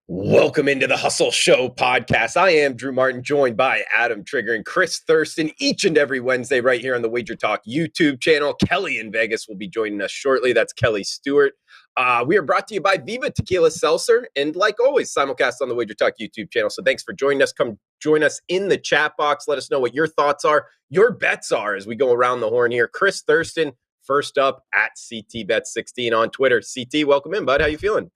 Welcome into the Hustle Show podcast. I am Drew Martin, joined by Adam Trigger and Chris Thurston each and every Wednesday right here on the WagerTalk YouTube channel. Kelly in Vegas will be joining us shortly. That's Kelly Stewart. We are brought to you by Viva Tequila Seltzer, and like always, simulcast on the WagerTalk YouTube channel. So thanks for joining us. Come join us in the chat box. Let us know what your thoughts are, your bets are as we go around the horn here. Chris Thurston, first up at CTBet16 on Twitter. CT, welcome in, bud. How you feeling?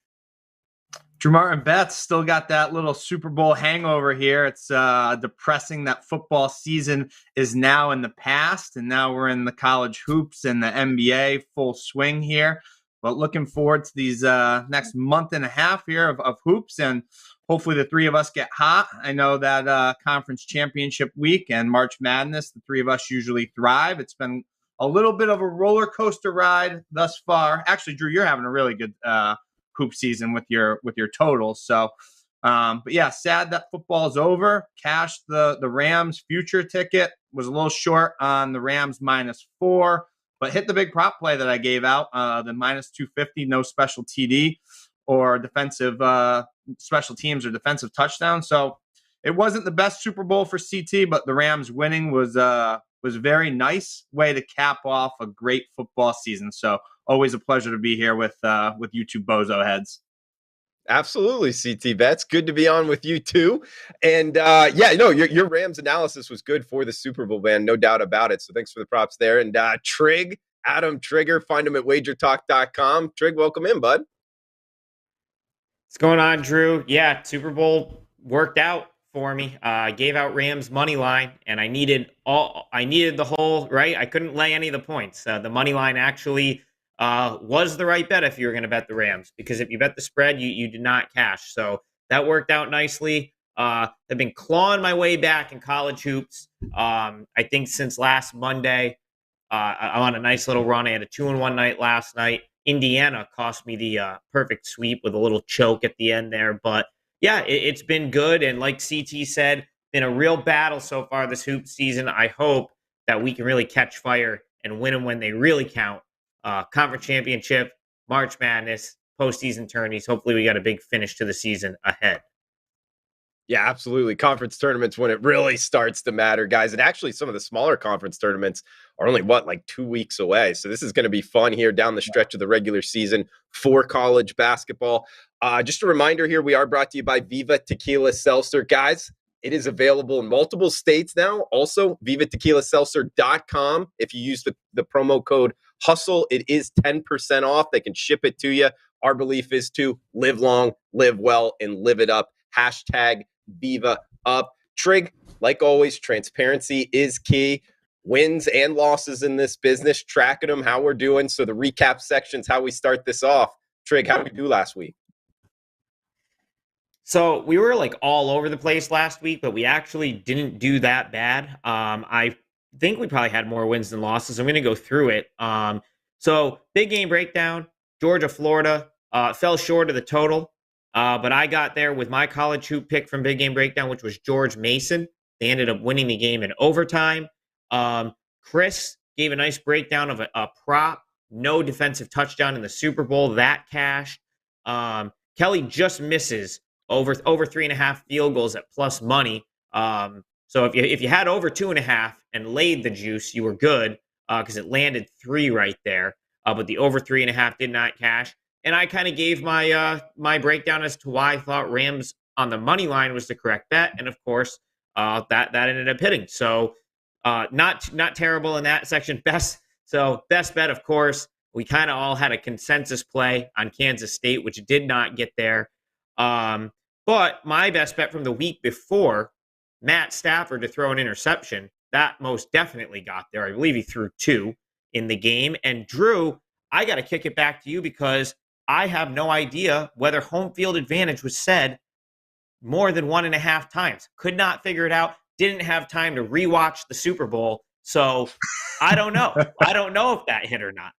Drew Martin Betts still got that little Super Bowl hangover here. It's depressing that football season is now in the past, and now we're in the college hoops and the NBA full swing here. But looking forward to these next month and a half here of hoops, and hopefully the three of us get hot. I know that conference championship week and March Madness, the three of us usually thrive. It's been a little bit of a roller coaster ride thus far. Actually, Drew, you're having a really good hoop season with your totals. So, but yeah, sad that football is over. Cashed the Rams future ticket, was a little short on the Rams -4, but hit the big prop play that I gave out, the -250, no special TD or defensive special teams or defensive touchdown. So it wasn't the best Super Bowl for CT, but the Rams winning was a very nice way to cap off a great football season. So always a pleasure to be here with you two bozo heads. Absolutely, CT Bets. Good to be on with you too. And your Rams analysis was good for the Super Bowl, man. No doubt about it. So thanks for the props there. And Trig, Adam Trigger, find him at WagerTalk.com. Trig, welcome in, bud. What's going on, Drew? Yeah, Super Bowl worked out for me. I gave out Rams money line, and I needed the whole, right? I couldn't lay any of the points. The money line actually was the right bet if you were going to bet the Rams, because if you bet the spread, you did not cash. So that worked out nicely. I've been clawing my way back in college hoops. I think since last Monday, I'm on a nice little run. I had a 2-1 night last night. Indiana cost me the perfect sweep with a little choke at the end there. But yeah, it's been good. And like CT said, been a real battle so far this hoop season. I hope that we can really catch fire and win them when they really count. Conference championship, March Madness, postseason tourneys. Hopefully we got a big finish to the season ahead. Yeah, absolutely. Conference tournaments when it really starts to matter, guys. And actually some of the smaller conference tournaments are only, like 2 weeks away. So this is going to be fun here down the stretch of the regular season for college basketball. Just a reminder here, we are brought to you by Viva Tequila Seltzer. Guys, it is available in multiple states now. Also, VivaTequilaSeltzer.com. If you use the promo code HUSTLE, it is 10% off. They can ship it to you. Our belief is to live long, live well, and live it up. Hashtag Viva Up. Trig, like always, transparency is key. Wins and losses in this business, tracking them, how we're doing. So the recap section's how we start this off. Trig, how did we do last week? So we were like all over the place last week, but we actually didn't do that bad. I think we probably had more wins than losses. I'm going to go through it. So big game breakdown, Georgia, Florida, fell short of the total. But I got there with my college hoop pick from big game breakdown, which was George Mason. They ended up winning the game in overtime. Chris gave a nice breakdown of a prop, no defensive touchdown in the Super Bowl. That cashed. Kelly just misses over 3.5 field goals at plus money. So if you had over 2.5 and laid the juice, you were good because it landed 3 right there. But the over 3.5 did not cash. And I kind of gave my breakdown as to why I thought Rams on the money line was the correct bet, and of course that ended up hitting. So not terrible in that section. Best bet, of course. We kind of all had a consensus play on Kansas State, which did not get there. But my best bet from the week before, Matt Stafford to throw an interception, that most definitely got there. I believe he threw 2 in the game. And Drew, I got to kick it back to you because I have no idea whether home field advantage was said more than 1.5 times. Could not figure it out. Didn't have time to rewatch the Super Bowl. So I don't know. I don't know if that hit or not.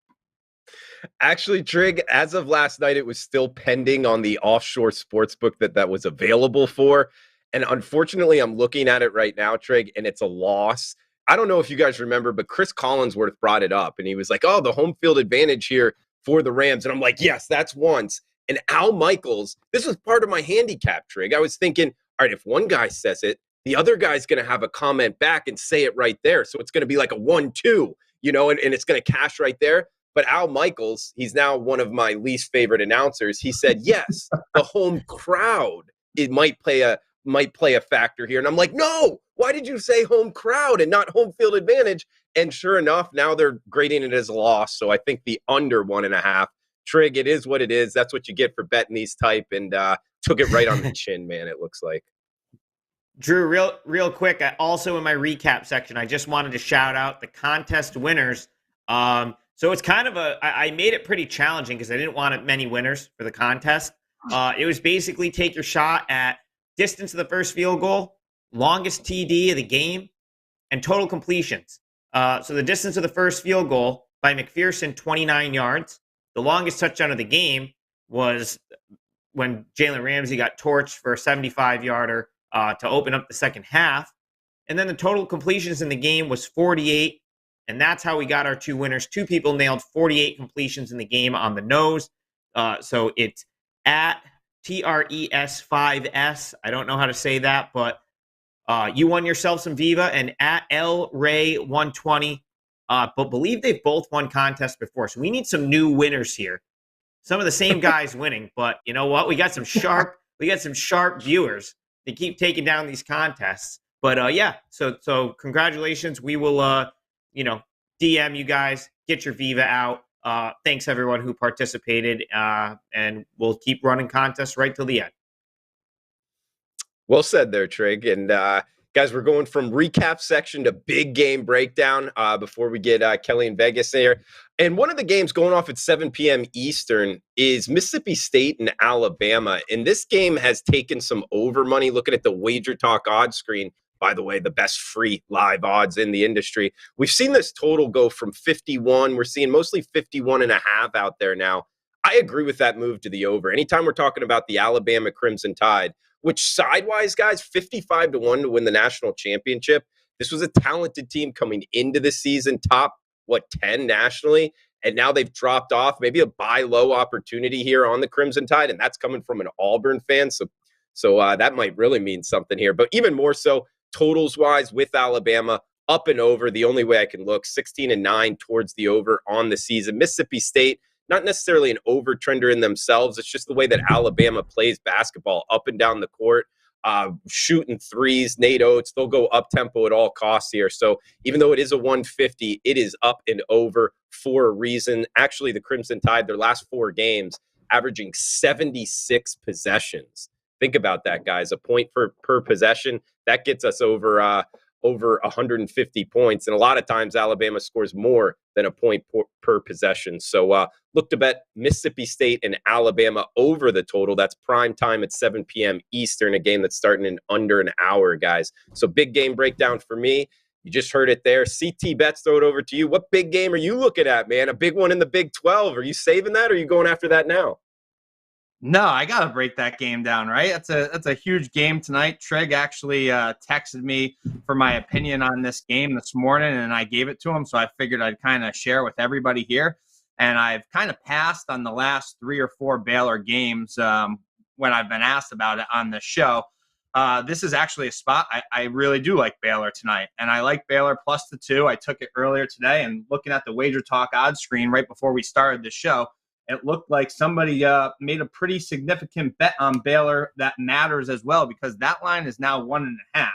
Actually, Trig, as of last night, it was still pending on the offshore sportsbook that was available for. And unfortunately, I'm looking at it right now, Trig, and it's a loss. I don't know if you guys remember, but Chris Collinsworth brought it up, and he was like, oh, the home field advantage here for the Rams. And I'm like, yes, that's once. And Al Michaels, this was part of my handicap trig. I was thinking, all right, if one guy says it, the other guy's going to have a comment back and say it right there. So it's going to be like a 1-2, and it's going to cash right there. But Al Michaels, he's now one of my least favorite announcers. He said, yes, the home crowd, it might play a factor here. And I'm like, no, why did you say home crowd and not home field advantage? And sure enough, now they're grading it as a loss. So I think the under 1.5. Trig, it is what it is. That's what you get for betting these type, and took it right on the chin, man, it looks like. Drew, real quick, also in my recap section, I just wanted to shout out the contest winners. So it's kind of I made it pretty challenging because I didn't want many winners for the contest. It was basically take your shot at distance of the first field goal, longest TD of the game, and total completions. So the distance of the first field goal by McPherson, 29 yards. The longest touchdown of the game was when Jalen Ramsey got torched for a 75-yarder to open up the second half. And then the total completions in the game was 48. And that's how we got our two winners. Two people nailed 48 completions in the game on the nose. So it's at TRES5S. I don't know how to say that, but you won yourself some Viva, and at LRay120. But believe they've both won contests before. So we need some new winners here. Some of the same guys winning, but you know what? We got some sharp viewers. They keep taking down these contests. But yeah, so congratulations. We will DM you guys, get your Viva out. Thanks everyone who participated. And we'll keep running contests right till the end. Well said there, Trig. And guys, we're going from recap section to big game breakdown before we get Kelly in Vegas there. And one of the games going off at 7 p.m. Eastern is Mississippi State and Alabama. And this game has taken some over money. Looking at the WagerTalk odds screen, by the way, the best free live odds in the industry. We've seen this total go from 51. We're seeing mostly 51.5 out there now. I agree with that move to the over. Anytime we're talking about the Alabama Crimson Tide, which sidewise, guys, 55-1 to win the national championship. This was a talented team coming into the season, top, 10 nationally. And now they've dropped off. Maybe a buy low opportunity here on the Crimson Tide. And that's coming from an Auburn fan. So that might really mean something here. But even more so, totals wise with Alabama, up and over. The only way I can look, 16-9 towards the over on the season. Mississippi State, not necessarily an over trender in themselves. It's just the way that Alabama plays basketball up and down the court, shooting threes. Nate Oates, they'll go up tempo at all costs here. So even though it is a 150, it is up and over for a reason. Actually, the Crimson Tide, their last 4 games, averaging 76 possessions. Think about that, guys. A point per possession. That gets us over 150 points. And a lot of times Alabama scores more than a point per possession. So look to bet Mississippi State and Alabama over the total. That's prime time at 7 p.m. Eastern, a game that's starting in under an hour, guys. So big game breakdown for me. You just heard it there. CT Bets, throw it over to you. What big game are you looking at, man? A big one in the Big 12. Are you saving that, or are you going after that now? No, I got to break that game down, right? That's a huge game tonight. Trig actually texted me for my opinion on this game this morning, and I gave it to him, so I figured I'd kind of share with everybody here. And I've kind of passed on the last 3 or 4 Baylor games when I've been asked about it on the show. This is actually a spot I really do like Baylor tonight, and I like Baylor plus the 2. I took it earlier today, and looking at the WagerTalk odds screen right before we started the show, it looked like somebody made a pretty significant bet on Baylor that matters as well, because that line is now 1.5.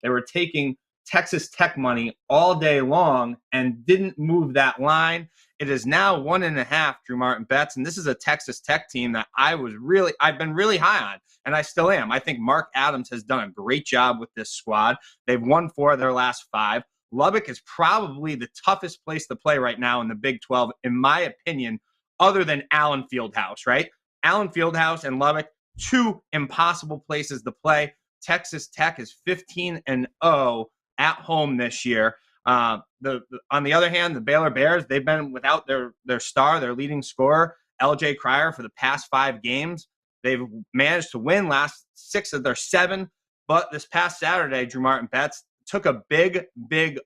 They were taking Texas Tech money all day long and didn't move that line. It is now 1.5, Drew Martin bets, and this is a Texas Tech team that I've been really high on, and I still am. I think Mark Adams has done a great job with this squad. They've won 4 of their last 5. Lubbock is probably the toughest place to play right now in the Big 12, in my opinion, other than Allen Fieldhouse, right? Allen Fieldhouse and Lubbock, 2 impossible places to play. Texas Tech is 15-0 at home this year. On the other hand, the Baylor Bears, they've been without their star, their leading scorer, LJ Cryer, for the past 5 games. They've managed to win last 6 of their 7, but this past Saturday, Drew Martin bets, took a big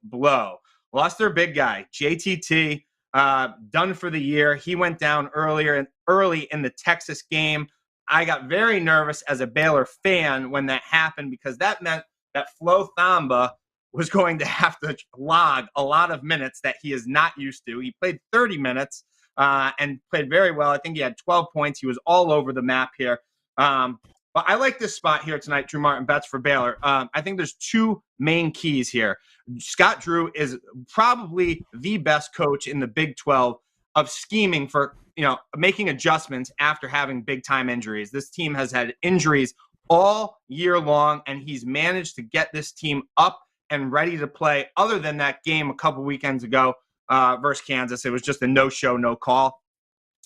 blow. Lost their big guy, JTT. Done for the year. He went down earlier early in the Texas game. I got very nervous as a Baylor fan when that happened, because that meant that Flo Thamba was going to have to log a lot of minutes that he is not used to. He played 30 minutes and played very well. I think he had 12 points. He was all over the map here. But I like this spot here tonight, Drew Martin bets for Baylor. I think there's two main keys here. Scott Drew is probably the best coach in the Big 12 of scheming for, making adjustments after having big-time injuries. This team has had injuries all year long, and he's managed to get this team up and ready to play. Other than that game a couple weekends ago versus Kansas, it was just a no-show, no call.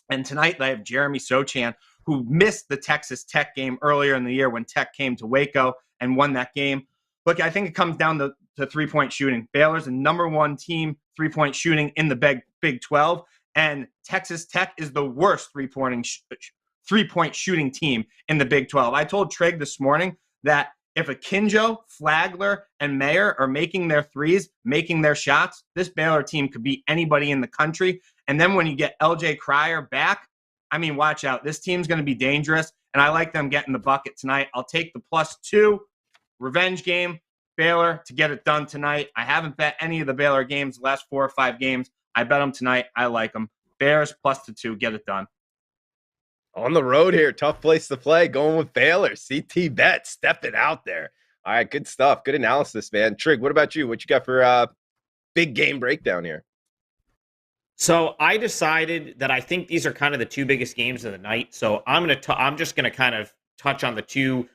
And tonight they have Jeremy Sochan, who missed the Texas Tech game earlier in the year when Tech came to Waco and won that game. Look, I think it comes down to three-point shooting. Baylor's the number one team three-point shooting in the Big 12, and Texas Tech is the worst three-point shooting team in the Big 12. I told Trig this morning that if Akinjo, Flagler, and Mayer are making their threes, making their shots, this Baylor team could beat anybody in the country. And then when you get LJ Cryer back, watch out. This team's going to be dangerous, and I like them getting the bucket tonight. I'll take the +2 revenge game, Baylor, to get it done tonight. I haven't bet any of the Baylor games the last 4 or 5 games. I bet them tonight. I like them. Bears +2, get it done. On the road here, tough place to play. Going with Baylor. CT bet, stepping out there. All right, good stuff. Good analysis, man. Trig, what about you? What you got for big game breakdown here? So I decided that I think these are kind of the two biggest games of the night. So I'm just gonna kind of touch on the two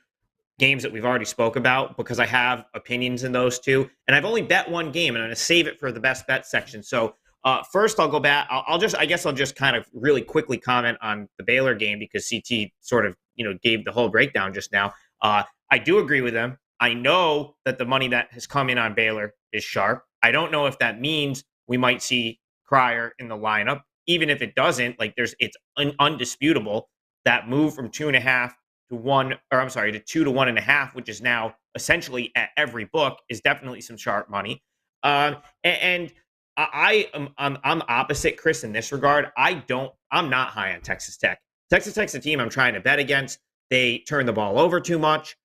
games that we've already spoke about, because I have opinions in those two, and I've only bet one game, and I'm gonna save it for the best bet section. So first, I'll go back. I'll just kind of really quickly comment on the Baylor game, because CT sort of gave the whole breakdown just now. I do agree with them. I know that the money that has come in on Baylor is sharp. I don't know if that means we might see Cryer in the lineup. Even if it doesn't, it's undisputable that move from 2.5 to 1, or I'm sorry, to 2 to 1.5, which is now essentially at every book, is definitely some sharp money. I'm opposite Chris in this regard. I'm not high on Texas Tech. Texas Tech's a team I'm trying to bet against. They turn the ball over too much.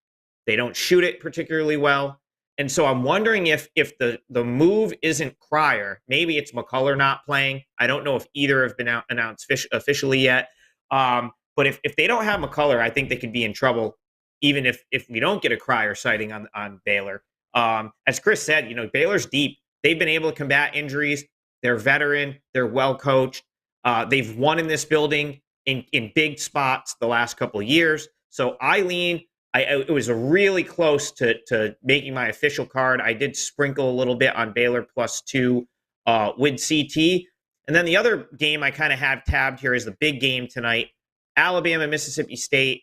They don't shoot it particularly well. And so I'm wondering if the move isn't Cryer, maybe it's McCullough not playing. I don't know if either have been announced officially yet. But if they don't have McCullough, I think they could be in trouble, even if we don't get a Cryer sighting on Baylor. As Chris said, Baylor's deep. They've been able to combat injuries. They're veteran. They're well coached. They've won in this building in big spots the last couple of years. So I lean. It was a really close to making my official card. I did sprinkle a little bit on Baylor +2 with CT. And then the other game I kind of have tabbed here is the big game tonight. Alabama, Mississippi State.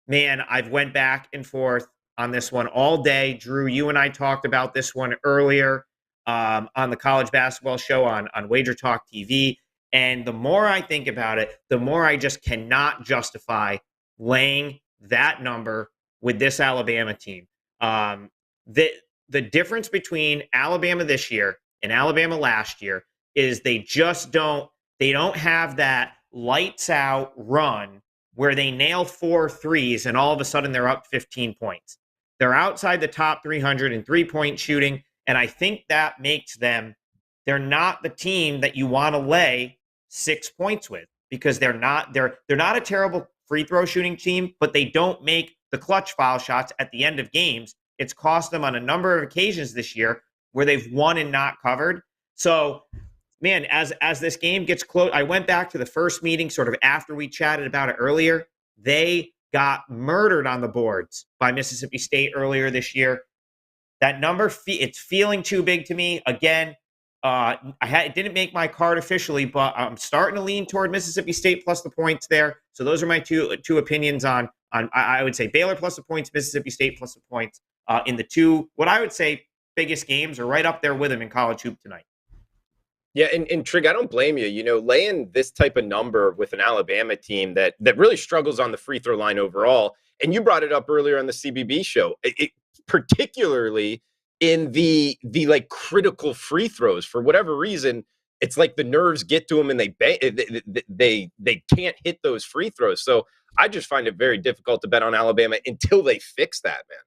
Man, I've went back and forth on this one all day. Drew, you and I talked about this one earlier on the college basketball show on WagerTalk TV. And the more I think about it, the more I just cannot justify laying that number with this Alabama team. The difference between Alabama this year and Alabama last year is they don't have that lights out run where they nail 4 threes and all of a sudden they're up 15 points. They're outside the top 300 in 3-point shooting, and I think that makes them, they're not the team that you want to lay 6 points with, because they're not a terrible free throw shooting team, but they don't make the clutch foul shots at the end of games. It's cost them on a number of occasions this year where they've won and not covered. So, man, as this game gets close, I went back to the first meeting sort of after we chatted about it earlier. They got murdered on the boards by Mississippi State earlier this year. That number, it's feeling too big to me. Again, it didn't make my card officially, but I'm starting to lean toward Mississippi State plus the points there. So those are my two opinions on I would say Baylor plus the points, Mississippi State plus the points in the two, what I would say biggest games are right up there with them in college hoop tonight. Yeah, and Trig, I don't blame you. Laying this type of number with an Alabama team that really struggles on the free throw line overall, and you brought it up earlier on the CBB show, particularly in the like critical free throws. For whatever reason, it's like the nerves get to them and they can't hit those free throws. So I just find it very difficult to bet on Alabama until they fix that, man.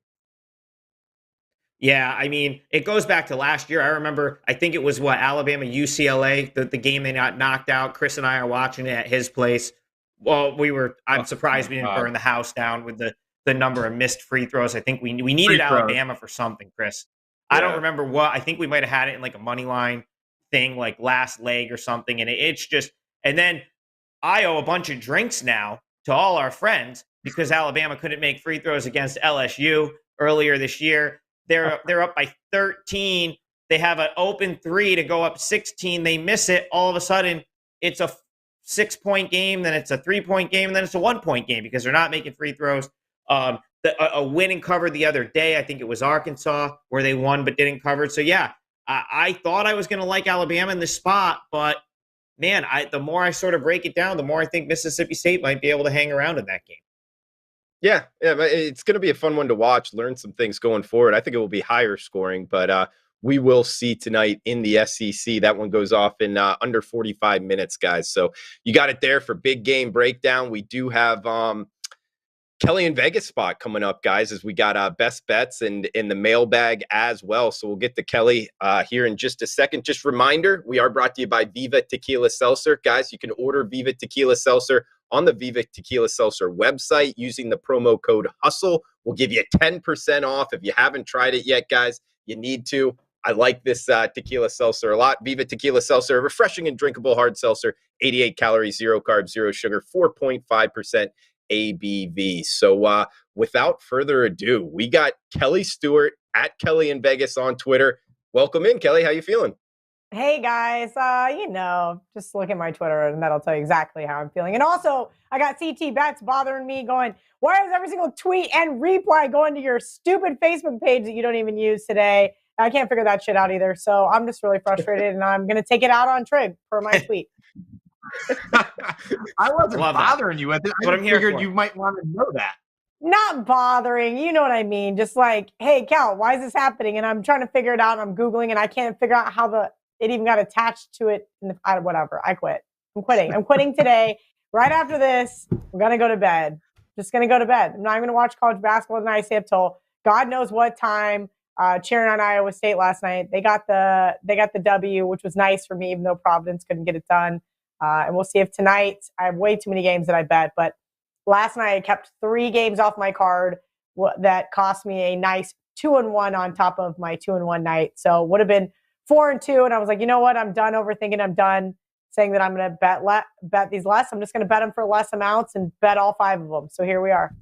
Yeah, I mean, it goes back to last year. I remember, I think it was Alabama UCLA, the game they got knocked out. Chris and I are watching it at his place. Well, I'm surprised we didn't burn the house down with the number of missed free throws. I think we needed Alabama for something, Chris. Yeah. I don't remember what. I think we might have had it in like a money line thing, like last leg or something. And it's just, and then I owe a bunch of drinks now to all our friends because Alabama couldn't make free throws against LSU earlier this year. They're up by 13. They have an open 3 to go up 16. They miss it. All of a sudden, it's a 6-point game, then it's a 3-point game, and then it's a 1-point game because they're not making free throws. A winning cover the other day, I think it was Arkansas, where they won but didn't cover. So, yeah, I thought I was going to like Alabama in this spot, but, man, the more I sort of break it down, the more I think Mississippi State might be able to hang around in that game. Yeah, it's going to be a fun one to watch, learn some things going forward. I think it will be higher scoring, but we will see tonight in the SEC. That one goes off in under 45 minutes, guys. So you got it there for big game breakdown. We do have Kelly in Vegas spot coming up, guys, as we got best bets and in the mailbag as well. So we'll get to Kelly here in just a second. Just reminder, we are brought to you by Viva Tequila Seltzer. Guys, you can order Viva Tequila Seltzer on the Viva Tequila Seltzer website using the promo code HUSTLE. We'll give you 10% off. If you haven't tried it yet, guys, you need to. I like this tequila seltzer a lot. Viva Tequila Seltzer, refreshing and drinkable hard seltzer, 88 calories, 0 carbs, 0 sugar, 4.5% ABV. So without further ado, we got Kelly Stewart at Kelly in Vegas on Twitter. Welcome in, Kelly. How you feeling? Hey guys, just look at my Twitter and that'll tell you exactly how I'm feeling. And also, I got CT Bets bothering me going, why is every single tweet and reply going to your stupid Facebook page that you don't even use today? I can't figure that shit out either. So I'm just really frustrated and I'm going to take it out on Trig per my tweet. I wasn't bothering you with it. I figured you might want to know that. Not bothering, you know what I mean? Just like, hey, Cal, why is this happening? And I'm trying to figure it out and I'm Googling and I can't figure out how it even got attached to it. Whatever, I quit. I'm quitting. I'm quitting today. Right after this, we're going to go to bed. Just going to go to bed. I'm not even going to watch college basketball tonight. I stay up till God knows what time. Cheering on Iowa State last night. They got the W, which was nice for me, even though Providence couldn't get it done. And we'll see if tonight, I have way too many games that I bet, but last night I kept 3 games off my card that cost me a nice 2-1 on top of my 2-1 night. So would have been 4-2. And I was like, you know what? I'm done overthinking. I'm done saying that I'm going to bet these less. I'm just going to bet them for less amounts and bet all 5 of them. So here we are.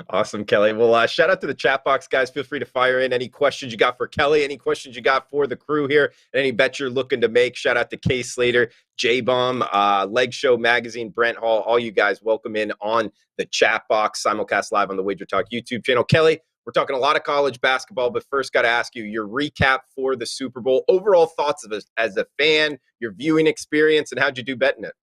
Awesome, Kelly. Well, shout out to the chat box, guys. Feel free to fire in any questions you got for Kelly, any questions you got for the crew here, any bet you're looking to make. Shout out to Kay Slater, J-Bomb, Leg Show Magazine, Brent Hall, all you guys. Welcome in on the chat box, simulcast live on the WagerTalk YouTube channel. Kelly, we're talking a lot of college basketball, but first got to ask you your recap for the Super Bowl, overall thoughts of as a fan, your viewing experience, and how'd you do betting it?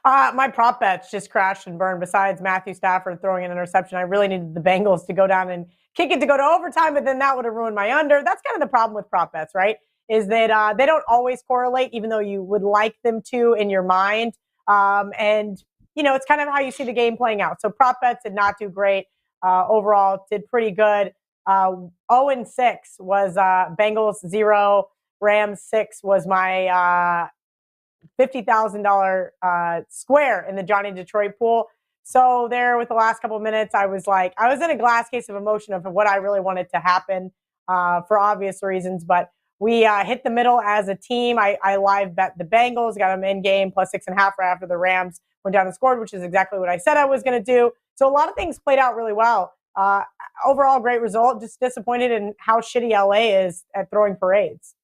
My prop bets just crashed and burned. Besides Matthew Stafford throwing an interception, I really needed the Bengals to go down and kick it to go to overtime, but then that would have ruined my under. That's kind of the problem with prop bets, right? Is that they don't always correlate, even though you would like them to in your mind. And, it's kind of how you see the game playing out. So prop bets did not do great. Overall, did pretty good. 0-6 was Bengals 0, Rams 6 was my $50,000 square in the Johnny Detroit pool. So there with the last couple of minutes, I was in a glass case of emotion of what I really wanted to happen for obvious reasons. But we hit the middle as a team. I live bet the Bengals, got them in game plus 6.5 right after the Rams went down and scored, which is exactly what I said I was going to do. So a lot of things played out really well. Overall, great result. Just disappointed in how shitty LA is at throwing parades.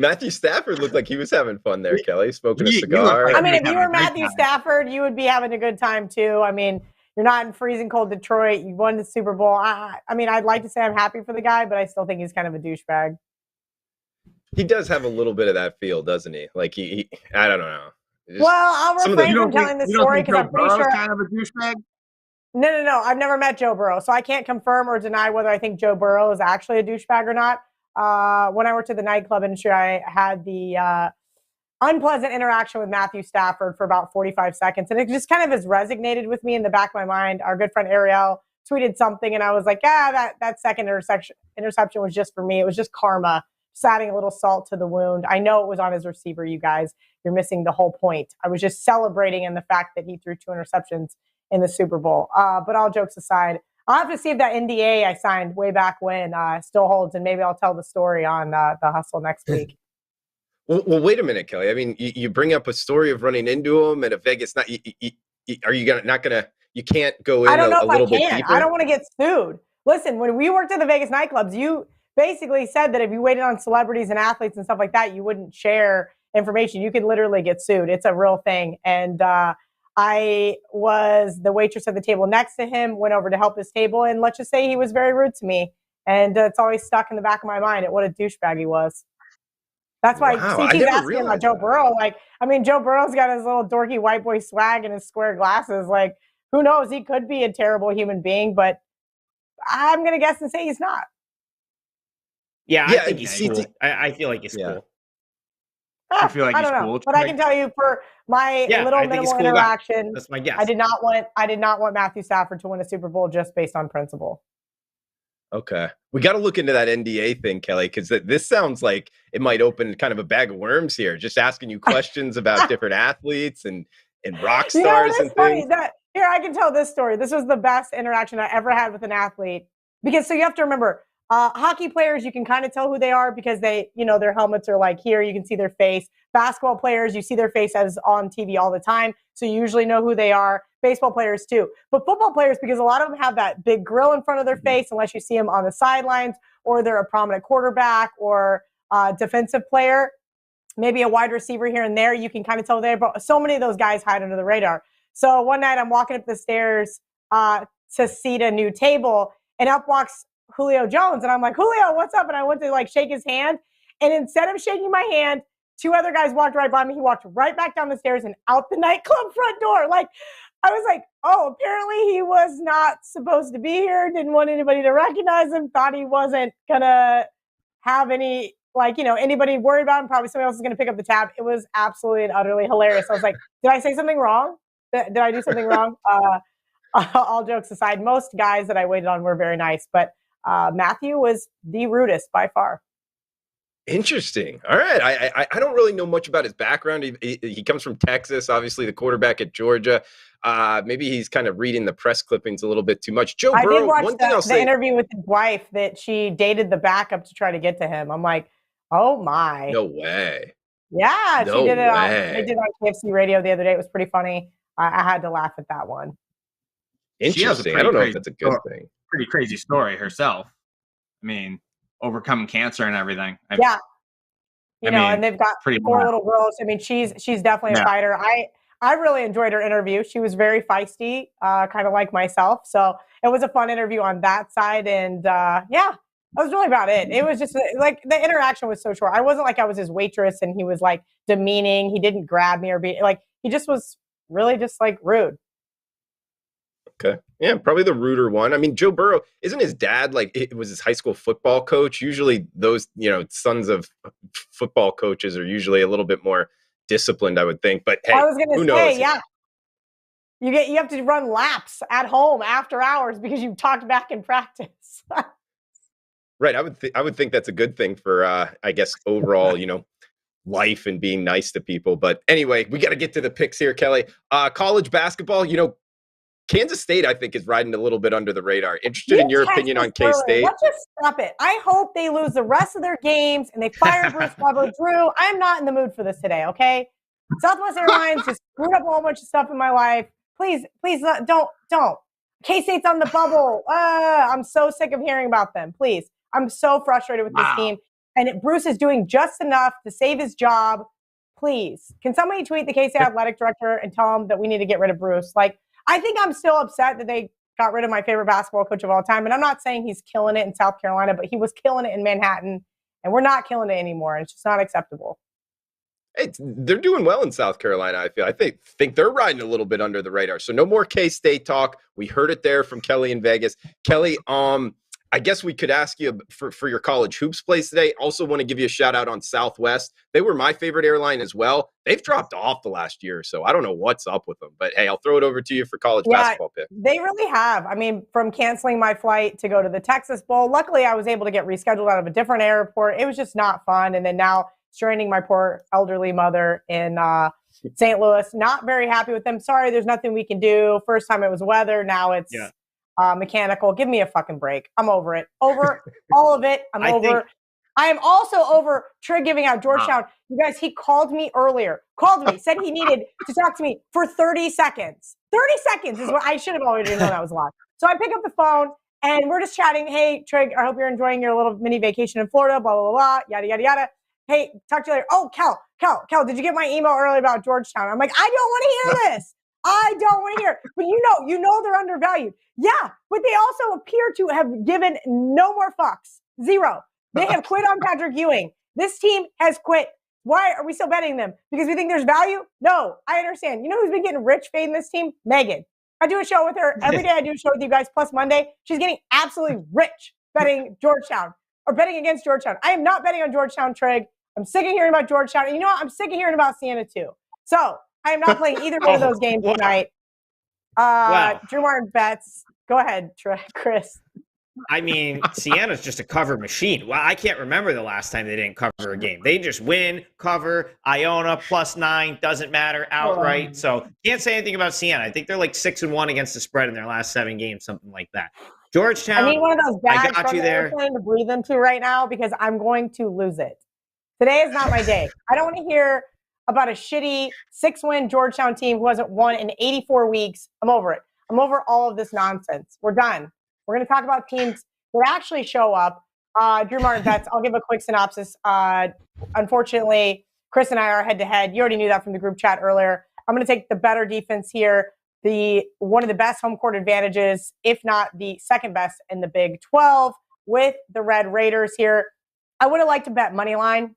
Matthew Stafford looked like he was having fun there, Kelly, smoking a cigar. I mean, if you were Matthew Stafford, you would be having a good time too. I mean, you're not in freezing cold Detroit. You won the Super Bowl. I mean, I'd like to say I'm happy for the guy, but I still think he's kind of a douchebag. He does have a little bit of that feel, doesn't he? Like he I don't know. Well, I'll refrain from telling the story because I'm pretty sure. Kind of a douchebag? No. I've never met Joe Burrow, so I can't confirm or deny whether I think Joe Burrow is actually a douchebag or not. when I worked at the nightclub industry, I had the unpleasant interaction with Matthew Stafford for about 45 seconds. And it just kind of has resonated with me in the back of my mind. Our good friend Ariel tweeted something, and I was like, that second interception was just for me. It was just karma, just adding a little salt to the wound. I know it was on his receiver, you guys. You're missing the whole point. I was just celebrating in the fact that he threw 2 interceptions in the Super Bowl. But all jokes aside, I'll have to see if that NDA I signed way back when still holds, and maybe I'll tell the story on the Hustle next week. Well, wait a minute, Kelly. I mean, you bring up a story of running into him at a Vegas night. Are you you can't go in I don't know a if little I bit can. deeper? I don't want to get sued. Listen, when we worked at the Vegas nightclubs, you basically said that if you waited on celebrities and athletes and stuff like that, you wouldn't share information. You could literally get sued. It's a real thing. And I was the waitress at the table next to him, went over to help his table, and let's just say he was very rude to me. And it's always stuck in the back of my mind at what a douchebag he was. That's why CT's asking about Joe Burrow. Joe Burrow's got his little dorky white boy swag and his square glasses. Like, who knows? He could be a terrible human being, but I'm going to guess and say he's not. Yeah, I think he's cool. I feel like he's cool. I feel like he's cool. But I can tell you for my little minimal interaction, that's my guess. I did not want Matthew Stafford to win a Super Bowl just based on principle. Okay. We got to look into that NDA thing, Kelly, because this sounds like it might open kind of a bag of worms here, just asking you questions about different athletes and rock stars and things. Here, I can tell this story. This was the best interaction I ever had with an athlete. So you have to remember, hockey players, you can kind of tell who they are because they, their helmets are like here, you can see their face. Basketball players, you see their face as on TV all the time, so you usually know who they are. Baseball players too. But football players, because a lot of them have that big grill in front of their face, unless you see them on the sidelines, or they're a prominent quarterback or defensive player, maybe a wide receiver here and there, you can kind of tell there. But so many of those guys hide under the radar. So one night I'm walking up the stairs to seat a new table, and up walks Julio Jones. And I'm like, Julio, what's up? And I went to shake his hand. And instead of shaking my hand, 2 other guys walked right by me. He walked right back down the stairs and out the nightclub front door. I was like, oh, apparently he was not supposed to be here. Didn't want anybody to recognize him. Thought he wasn't going to have any, anybody worried about him. Probably somebody else is going to pick up the tab. It was absolutely and utterly hilarious. I was like, did I say something wrong? Did I do something wrong? All jokes aside, most guys that I waited on were very nice, but Matthew was the rudest by far. Interesting. All right. I don't really know much about his background. He comes from Texas, obviously the quarterback at Georgia. Maybe he's kind of reading the press clippings a little bit too much. Joe Burrow, I did watch the interview with his wife that she dated the backup to try to get to him. I'm like, oh my. No way. Yeah, she did it. They did it on KFC radio the other day. It was pretty funny. I had to laugh at that one. Interesting. I don't know if that's a good thing. Pretty crazy story herself. I mean, overcoming cancer and everything. And they've got 4 little girls. I mean, she's definitely a fighter. I really enjoyed her interview. She was very feisty, kind of like myself. So it was a fun interview on that side. And that was really about it. It was just the interaction was so short. I wasn't like I was his waitress and he was demeaning. He didn't grab me or be he just was really just rude. Okay. Yeah, probably the ruder one. I mean, Joe Burrow, isn't his dad it was his high school football coach? Usually those, sons of football coaches are usually a little bit more disciplined, I would think. But hey, I was going to say, knows? You have to run laps at home after hours because you've talked back in practice. Right. I would think that's a good thing for I guess overall, life and being nice to people. But anyway, we got to get to the picks here, Kelly. College basketball, Kansas State, I think, is riding a little bit under the radar. Interested in your opinion on K-State? Let's just stop it. I hope they lose the rest of their games and they fire Bruce Weber. Drew, I'm not in the mood for this today, okay? Southwest Airlines just screwed up a whole bunch of stuff in my life. Please, don't. K-State's on the bubble. I'm so sick of hearing about them. Please. I'm so frustrated with this team. And Bruce is doing just enough to save his job. Please. Can somebody tweet the K-State athletic director and tell him that we need to get rid of Bruce? I think I'm still upset that they got rid of my favorite basketball coach of all time. And I'm not saying he's killing it in South Carolina, but he was killing it in Manhattan. And we're not killing it anymore. It's just not acceptable. They're doing well in South Carolina, I feel. I think they're riding a little bit under the radar. So no more K-State talk. We heard it there from Kelly in Vegas. Kelly, I guess we could ask you for your college hoops plays today. Also want to give you a shout out on Southwest. They were my favorite airline as well. They've dropped off the last year, so I don't know what's up with them. But hey, I'll throw it over to you for college basketball pick. They really have. I mean, from canceling my flight to go to the Texas Bowl, luckily I was able to get rescheduled out of a different airport. It was just not fun. And then now stranding my poor elderly mother in St. Louis. Not very happy with them. Sorry, there's nothing we can do. First time it was weather. Now it's mechanical. Give me a fucking break. I'm over it. Over all of it. I am also over Trig giving out Georgetown. You guys, he called me earlier. Said he needed to talk to me for 30 seconds. 30 seconds is what I should have already known that was a lot. So I pick up the phone and we're just chatting. Hey, Trig, I hope you're enjoying your little mini vacation in Florida, blah, blah, blah, yada, yada, yada. Hey, talk to you later. Oh, Kel, did you get my email earlier about Georgetown? I'm like, I don't want to hear this. I don't want to hear it. But you know they're undervalued. Yeah, but they also appear to have given no more fucks. Zero. They have quit on Patrick Ewing. This team has quit. Why are we still betting them? Because we think there's value? No, I understand. You know who's been getting rich fading this team? Megan. I do a show with her. Every day I do a show with you guys, plus Monday. She's getting absolutely rich betting Georgetown or betting against Georgetown. I am not betting on Georgetown, Trig. I'm sick of hearing about Georgetown. And you know what? I'm sick of hearing about Siena too. So I am not playing either one of those games tonight. Drew Martin bets. Go ahead, Chris. I mean, Siena's just a cover machine. Well, I can't remember the last time they didn't cover a game. They just win, cover, Iona +9, doesn't matter, outright. So can't say anything about Siena. I think they're like 6-1 against the spread in their last 7 games, something like that. Georgetown, I need one of those bags from the airplane to breathe into right now because I'm going to lose it. Today is not my day. I don't want to hear about a shitty 6-win Georgetown team who hasn't won in 84 weeks. I'm over it. I'm over all of this nonsense. We're done. We're going to talk about teams that actually show up. Drew Martin bets. I'll give a quick synopsis. Unfortunately, Chris and I are head-to-head. You already knew that from the group chat earlier. I'm going to take the better defense here. One of the best home court advantages, if not the second best in the Big 12, with the Red Raiders here. I would have liked to bet money line.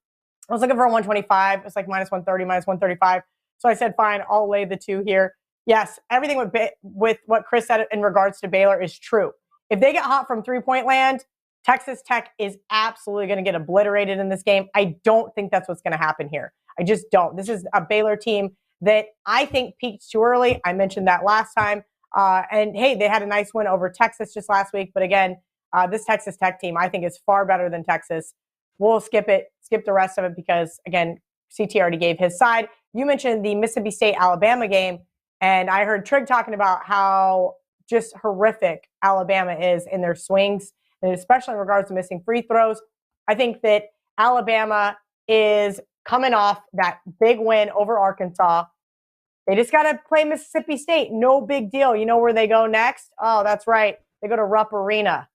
I was looking for a 125. It's like -130, -135. So I said, fine, I'll lay the 2 here. Yes, everything with what Chris said in regards to Baylor is true. If they get hot from three-point land, Texas Tech is absolutely going to get obliterated in this game. I don't think that's what's going to happen here. I just don't. This is a Baylor team that I think peaked too early. I mentioned that last time. And, hey, they had a nice win over Texas just last week. But, again, this Texas Tech team I think is far better than Texas. We'll skip the rest of it because, again, CT already gave his side. You mentioned the Mississippi State-Alabama game, and I heard Trig talking about how just horrific Alabama is in their swings, and especially in regards to missing free throws. I think that Alabama is coming off that big win over Arkansas. They just got to play Mississippi State. No big deal. You know where they go next? Oh, that's right. They go to Rupp Arena.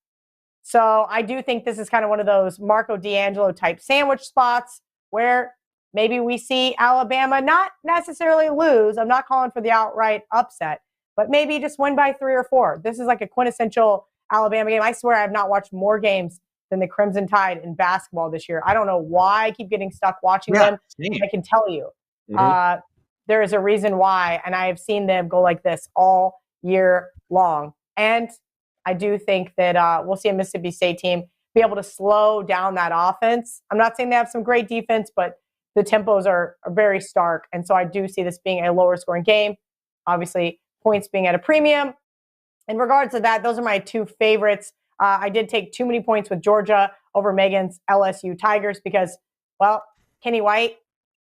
So I do think this is kind of one of those Marco D'Angelo type sandwich spots where maybe we see Alabama not necessarily lose. I'm not calling for the outright upset, but maybe just win by 3 or 4. This is like a quintessential Alabama game. I swear I have not watched more games than the Crimson Tide in basketball this year. I don't know why I keep getting stuck watching them. I can tell you. There is a reason why, and I have seen them go like this all year long. And I do think that we'll see a Mississippi State team be able to slow down that offense. I'm not saying they have some great defense, but the tempos are very stark. And so I do see this being a lower scoring game. Obviously, points being at a premium. In regards to that, those are my 2 favorites. I did take too many points with Georgia over Megan's LSU Tigers because, well, Kenny White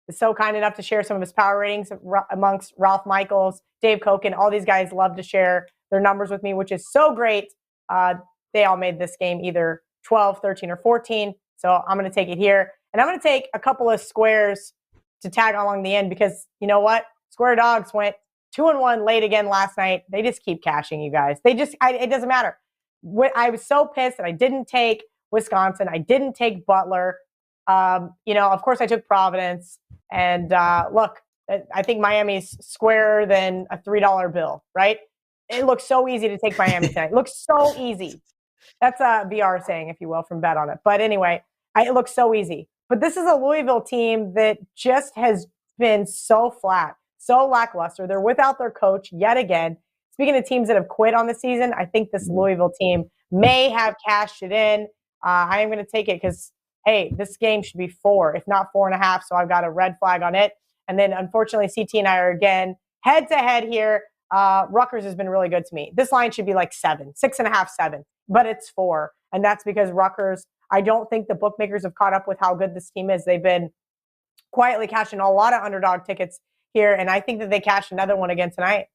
is so kind enough to share some of his power ratings amongst Ralph Michaels, Dave Koken. All these guys love to share their numbers with me, which is so great. They all made this game either 12, 13, or 14. So I'm going to take it here. And I'm going to take a couple of squares to tag along the end because, you know what? Square Dogs went 2-1 late again last night. They just keep cashing, you guys. It doesn't matter. I was so pissed that I didn't take Wisconsin. I didn't take Butler. Of course I took Providence. And look, I think Miami's squarer than a $3 bill, right? It looks so easy to take Miami tonight. It looks so easy. That's a VR saying, if you will, from Bet on It. But anyway, it looks so easy. But this is a Louisville team that just has been so flat, so lackluster. They're without their coach yet again. Speaking of teams that have quit on the season, I think this Louisville team may have cashed it in. I am going to take it because, hey, this game should be 4, if not 4.5. So I've got a red flag on it. And then, unfortunately, CT and I are again head-to-head here. Rutgers has been really good to me. This line should be like 7, 6.5, 7, but it's 4. And that's because Rutgers, I don't think the bookmakers have caught up with how good this team is. They've been quietly cashing a lot of underdog tickets here, and I think that they cashed another one again tonight.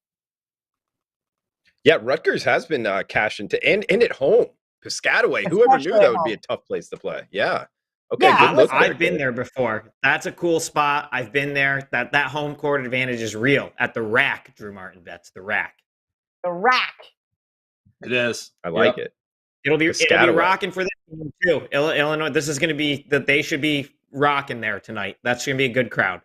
Yeah, Rutgers has been cashing to and at home. Piscataway, whoever knew that would be a tough place to play. Yeah. Okay, Yeah, good look. I've been there before. That's a cool spot. I've been there. That home court advantage is real at the rack. Drew Martin bets the rack. The rack. It is. I like it. It'll be rocking for them too. Illinois. This is going to be that they should be rocking there tonight. That's going to be a good crowd.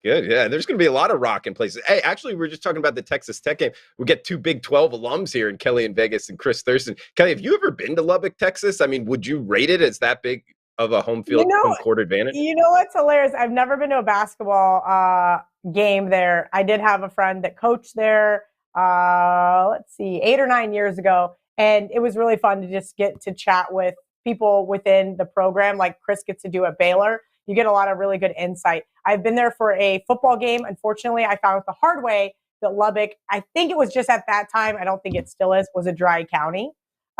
Good. Yeah, there's going to be a lot of rocking places. Hey, actually, we were just talking about the Texas Tech game. We get 2 Big 12 alums here in Kelly in Vegas and Chris Thurston. Kelly, have you ever been to Lubbock, Texas? I mean, would you rate it as that big of a home court advantage? You know what's hilarious? I've never been to a basketball game there. I did have a friend that coached there, 8 or 9 years ago. And it was really fun to just get to chat with people within the program like Chris gets to do at Baylor. You get a lot of really good insight. I've been there for a football game. Unfortunately, I found the hard way that Lubbock, I think it was just at that time, I don't think it still is, was a dry county.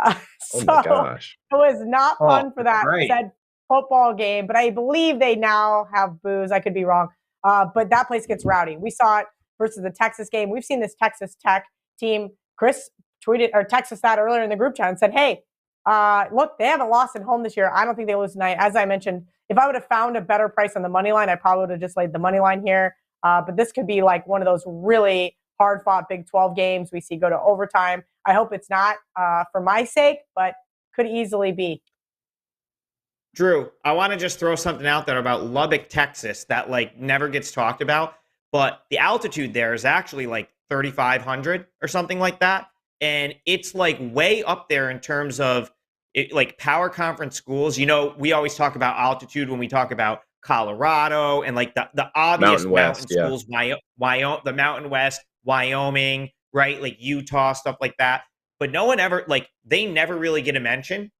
Oh my gosh. It was not fun for that said football game, but I believe they now have booze. I could be wrong. But that place gets rowdy. We saw it versus the Texas game. We've seen this Texas Tech team. Chris tweeted or texted that earlier in the group chat and said, hey, look, they haven't lost at home this year. I don't think they lose tonight. As I mentioned, if I would have found a better price on the money line, I probably would have just laid the money line here. But this could be like one of those really hard-fought Big 12 games we see go to overtime. I hope it's not for my sake, but could easily be. Drew, I want to just throw something out there about Lubbock, Texas that like never gets talked about, but the altitude there is actually like 3,500 or something like that. And it's like way up there in terms of like power conference schools. You know, we always talk about altitude when we talk about Colorado and like the obvious mountain schools, the Mountain West, Wyoming, right? Like Utah, stuff like that. But no one ever, like, they never really get a mention.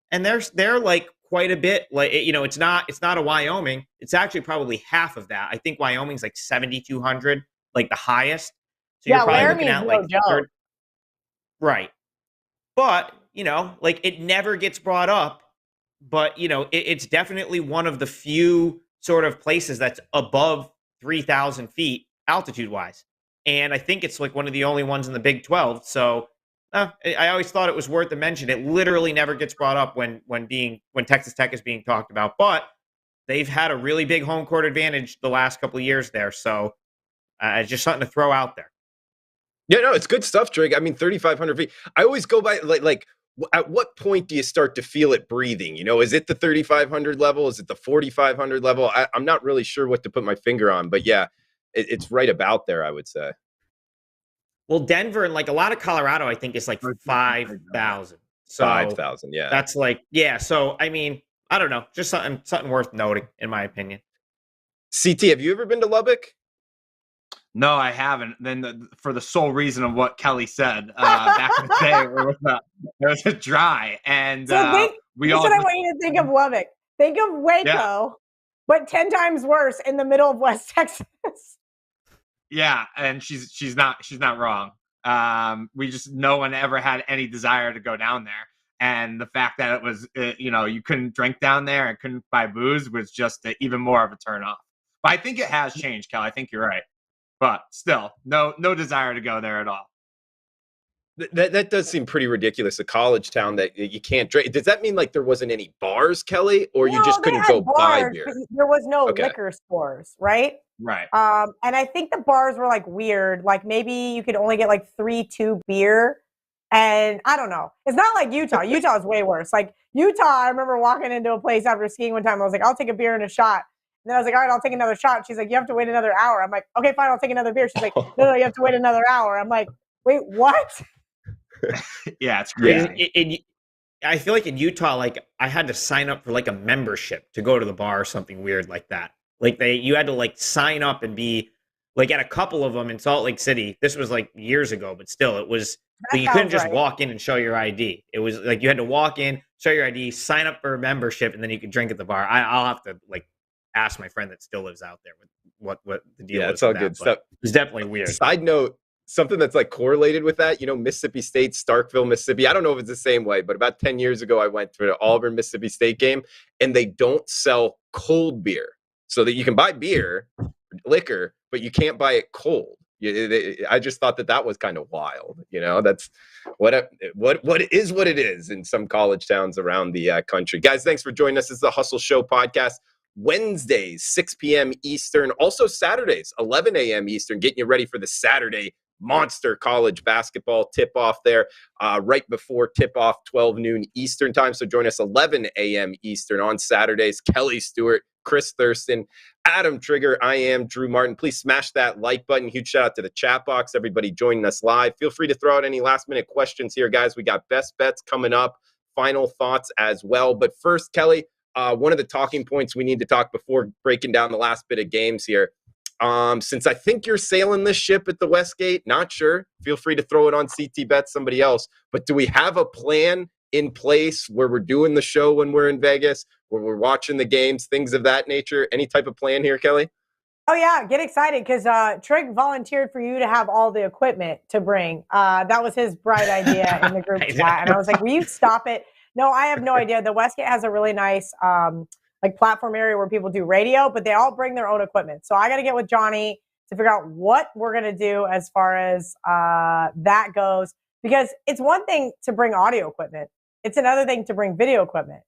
And they're like quite a bit, like, you know, it's not a Wyoming. It's actually probably half of that. I think Wyoming's like 7,200, like the highest. So you're probably looking at like third. Right. But, you know, like it never gets brought up, but, you know, it's definitely one of the few sort of places that's above 3,000 feet altitude wise. And I think it's like one of the only ones in the Big 12. So I always thought it was worth a mention. It literally never gets brought up when Texas Tech is being talked about, but they've had a really big home court advantage the last couple of years there. So it's just something to throw out there. Yeah, no, it's good stuff, Trig. I mean, 3,500 feet. I always go by like, at what point do you start to feel it breathing? You know, is it the 3,500 level? Is it the 4,500 level? I'm not really sure what to put my finger on, but yeah, it's right about there, I would say. Well, Denver and like a lot of Colorado, I think is like 5,000. So 5,000, yeah. That's like, yeah. So I mean, I don't know, just something worth noting, in my opinion. CT, have you ever been to Lubbock? No, I haven't. Then for the sole reason of what Kelly said back in the day, it was a dry, and so we all. I want you to think of Lubbock. Think of Waco, but 10 times worse in the middle of West Texas. Yeah, and she's not wrong. No one ever had any desire to go down there, and the fact that it was you couldn't drink down there and couldn't buy booze was just even more of a turn off. But I think it has changed, Kelly. I think you're right. But still, no desire to go there at all. That does seem pretty ridiculous. A college town that you can't drink. Does that mean like there wasn't any bars, Kelly, or you just couldn't go buy beer? There was no liquor stores, right? Right. And I think the bars were like weird. Like maybe you could only get like 3-2 beer, and I don't know. It's not like Utah. Utah is way worse. Like Utah, I remember walking into a place after skiing one time. I was like, I'll take a beer and a shot. And then I was like, all right, I'll take another shot. She's like, you have to wait another hour. I'm like, okay, fine, I'll take another beer. She's like, no, you have to wait another hour. I'm like, wait, what? Yeah, it's crazy. I feel like in Utah, like I had to sign up for like a membership to go to the bar or something weird like that. Like you had to like sign up and be like at a couple of them in Salt Lake City. This was like years ago, but still, it was But you couldn't sounds just right. walk in and show your ID. It was like you had to walk in, show your ID, sign up for a membership, and then you could drink at the bar. I'll have to like ask my friend that still lives out there what the deal Yeah, was it's all with good that. stuff. But it's definitely weird. Side note, something that's like correlated with that, Mississippi State, Starkville, Mississippi. I don't know if it's the same way, but about 10 years ago, I went to an Auburn, Mississippi State game, and they don't sell cold beer. So that you can buy beer, liquor, but you can't buy it cold. I just thought that was kind of wild. That's what it is in some college towns around the country. Guys, thanks for joining us. This is the Hustle Show podcast. Wednesdays, 6 p.m. Eastern. Also Saturdays, 11 a.m. Eastern, getting you ready for the Saturday monster college basketball tip-off there right before tip-off, 12 noon Eastern time. So join us 11 a.m. Eastern on Saturdays. Kelly Stewart, Chris Thurston, Adam Trigger. I am Drew Martin. Please smash that like button. Huge shout out to the chat box. Everybody joining us live. Feel free to throw out any last-minute questions here, guys. We got best bets coming up, final thoughts as well. But first, Kelly, one of the talking points we need to talk before breaking down the last bit of games here. Since I think you're sailing this ship at the Westgate, not sure. Feel free to throw it on CT Bet, somebody else. But do we have a plan in place where we're doing the show when we're in Vegas, where we're watching the games, things of that nature? Any type of plan here, Kelly? Oh, yeah. Get excited because Trig volunteered for you to have all the equipment to bring. That was his bright idea in the group chat. And I was like, will you stop it? No, I have no idea. The Westgate has a really nice platform area where people do radio, but they all bring their own equipment. So I got to get with Johnny to figure out what we're going to do as far as that goes, because it's one thing to bring audio equipment. It's another thing to bring video equipment.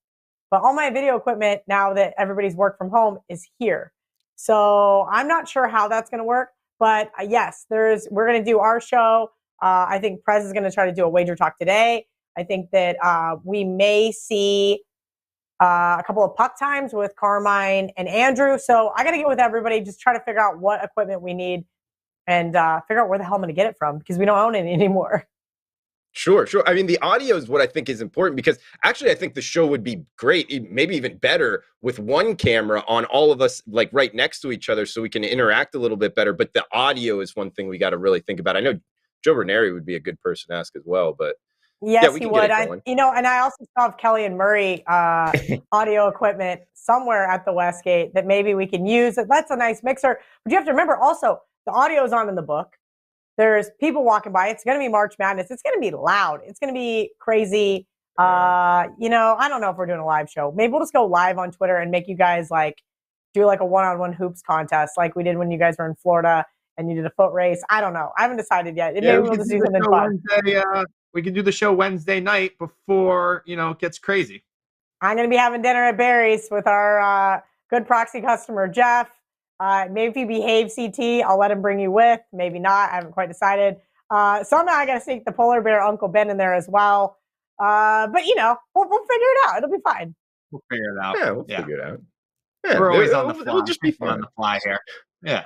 But all my video equipment, now that everybody's worked from home, is here. So I'm not sure how that's going to work. But yes, we're going to do our show. I think Prez is going to try to do a wager talk today. I think that we may see a couple of puck times with Carmine and Andrew. So I got to get with everybody, just try to figure out what equipment we need and figure out where the hell I'm going to get it from, because we don't own it anymore. Sure. I mean, the audio is what I think is important, because actually I think the show would be great, maybe even better, with one camera on all of us, like right next to each other, so we can interact a little bit better. But the audio is one thing we got to really think about. I know Joe Ranieri would be a good person to ask as well, but yes, yeah, we he can would. get it going. And I also saw Kelly and Murray audio equipment somewhere at the Westgate that maybe we can use. That's a nice mixer. But you have to remember also, the audio is on in the book. There's people walking by. It's going to be March Madness. It's going to be loud. It's going to be crazy. I don't know if we're doing a live show. Maybe we'll just go live on Twitter and make you guys do a one-on-one hoops contest like we did when you guys were in Florida and you did a foot race. I don't know. I haven't decided yet. Maybe we'll just do something fun. We can do the show Wednesday night before, it gets crazy. I'm going to be having dinner at Barry's with our good proxy customer, Jeff. Maybe if you behave, CT, I'll let him bring you with. Maybe not. I haven't quite decided. Somehow I got to sneak the polar bear Uncle Ben in there as well. But, we'll figure it out. It'll be fine. We'll figure it out. Yeah, we'll figure it out. Yeah, we're always on the fly. It'll just be fun. On the fly here. Yeah.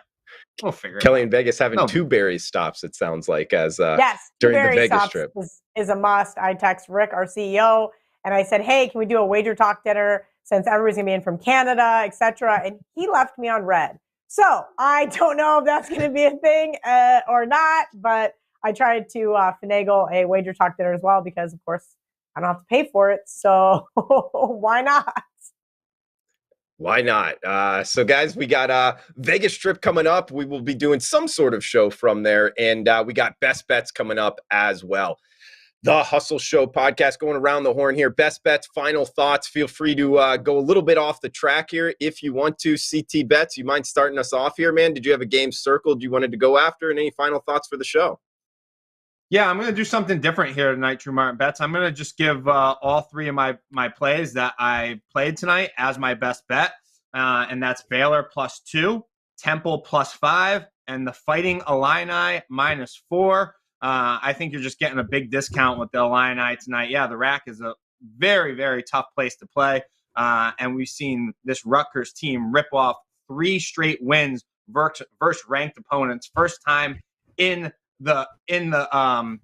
We'll figure it out. Kelly in Vegas having two Barry's stops, it sounds like, as during the Vegas trip. Is a must. I text Rick, our CEO, and I said, hey, can we do a wager talk dinner since everybody's going to be in from Canada, etc. And he left me on red. So I don't know if that's going to be a thing or not, but I tried to finagle a wager talk dinner as well, because, of course, I don't have to pay for it. So why not? Why not? So, guys, we got Vegas trip coming up. We will be doing some sort of show from there. And we got best bets coming up as well. The Hustle Show podcast going around the horn here. Best bets, final thoughts. Feel free to go a little bit off the track here if you want to. CT Bets, you mind starting us off here, man? Did you have a game circled you wanted to go after? And any final thoughts for the show? Yeah, I'm going to do something different here tonight, Drew Martin Bets. I'm going to just give all three of my plays that I played tonight as my best bet. And that's Baylor +2, Temple +5, and the Fighting Illini -4. I think you're just getting a big discount with the Illini tonight. Yeah, the rack is a very, very tough place to play. And we've seen this Rutgers team rip off 3 straight wins versus ranked opponents. First time in the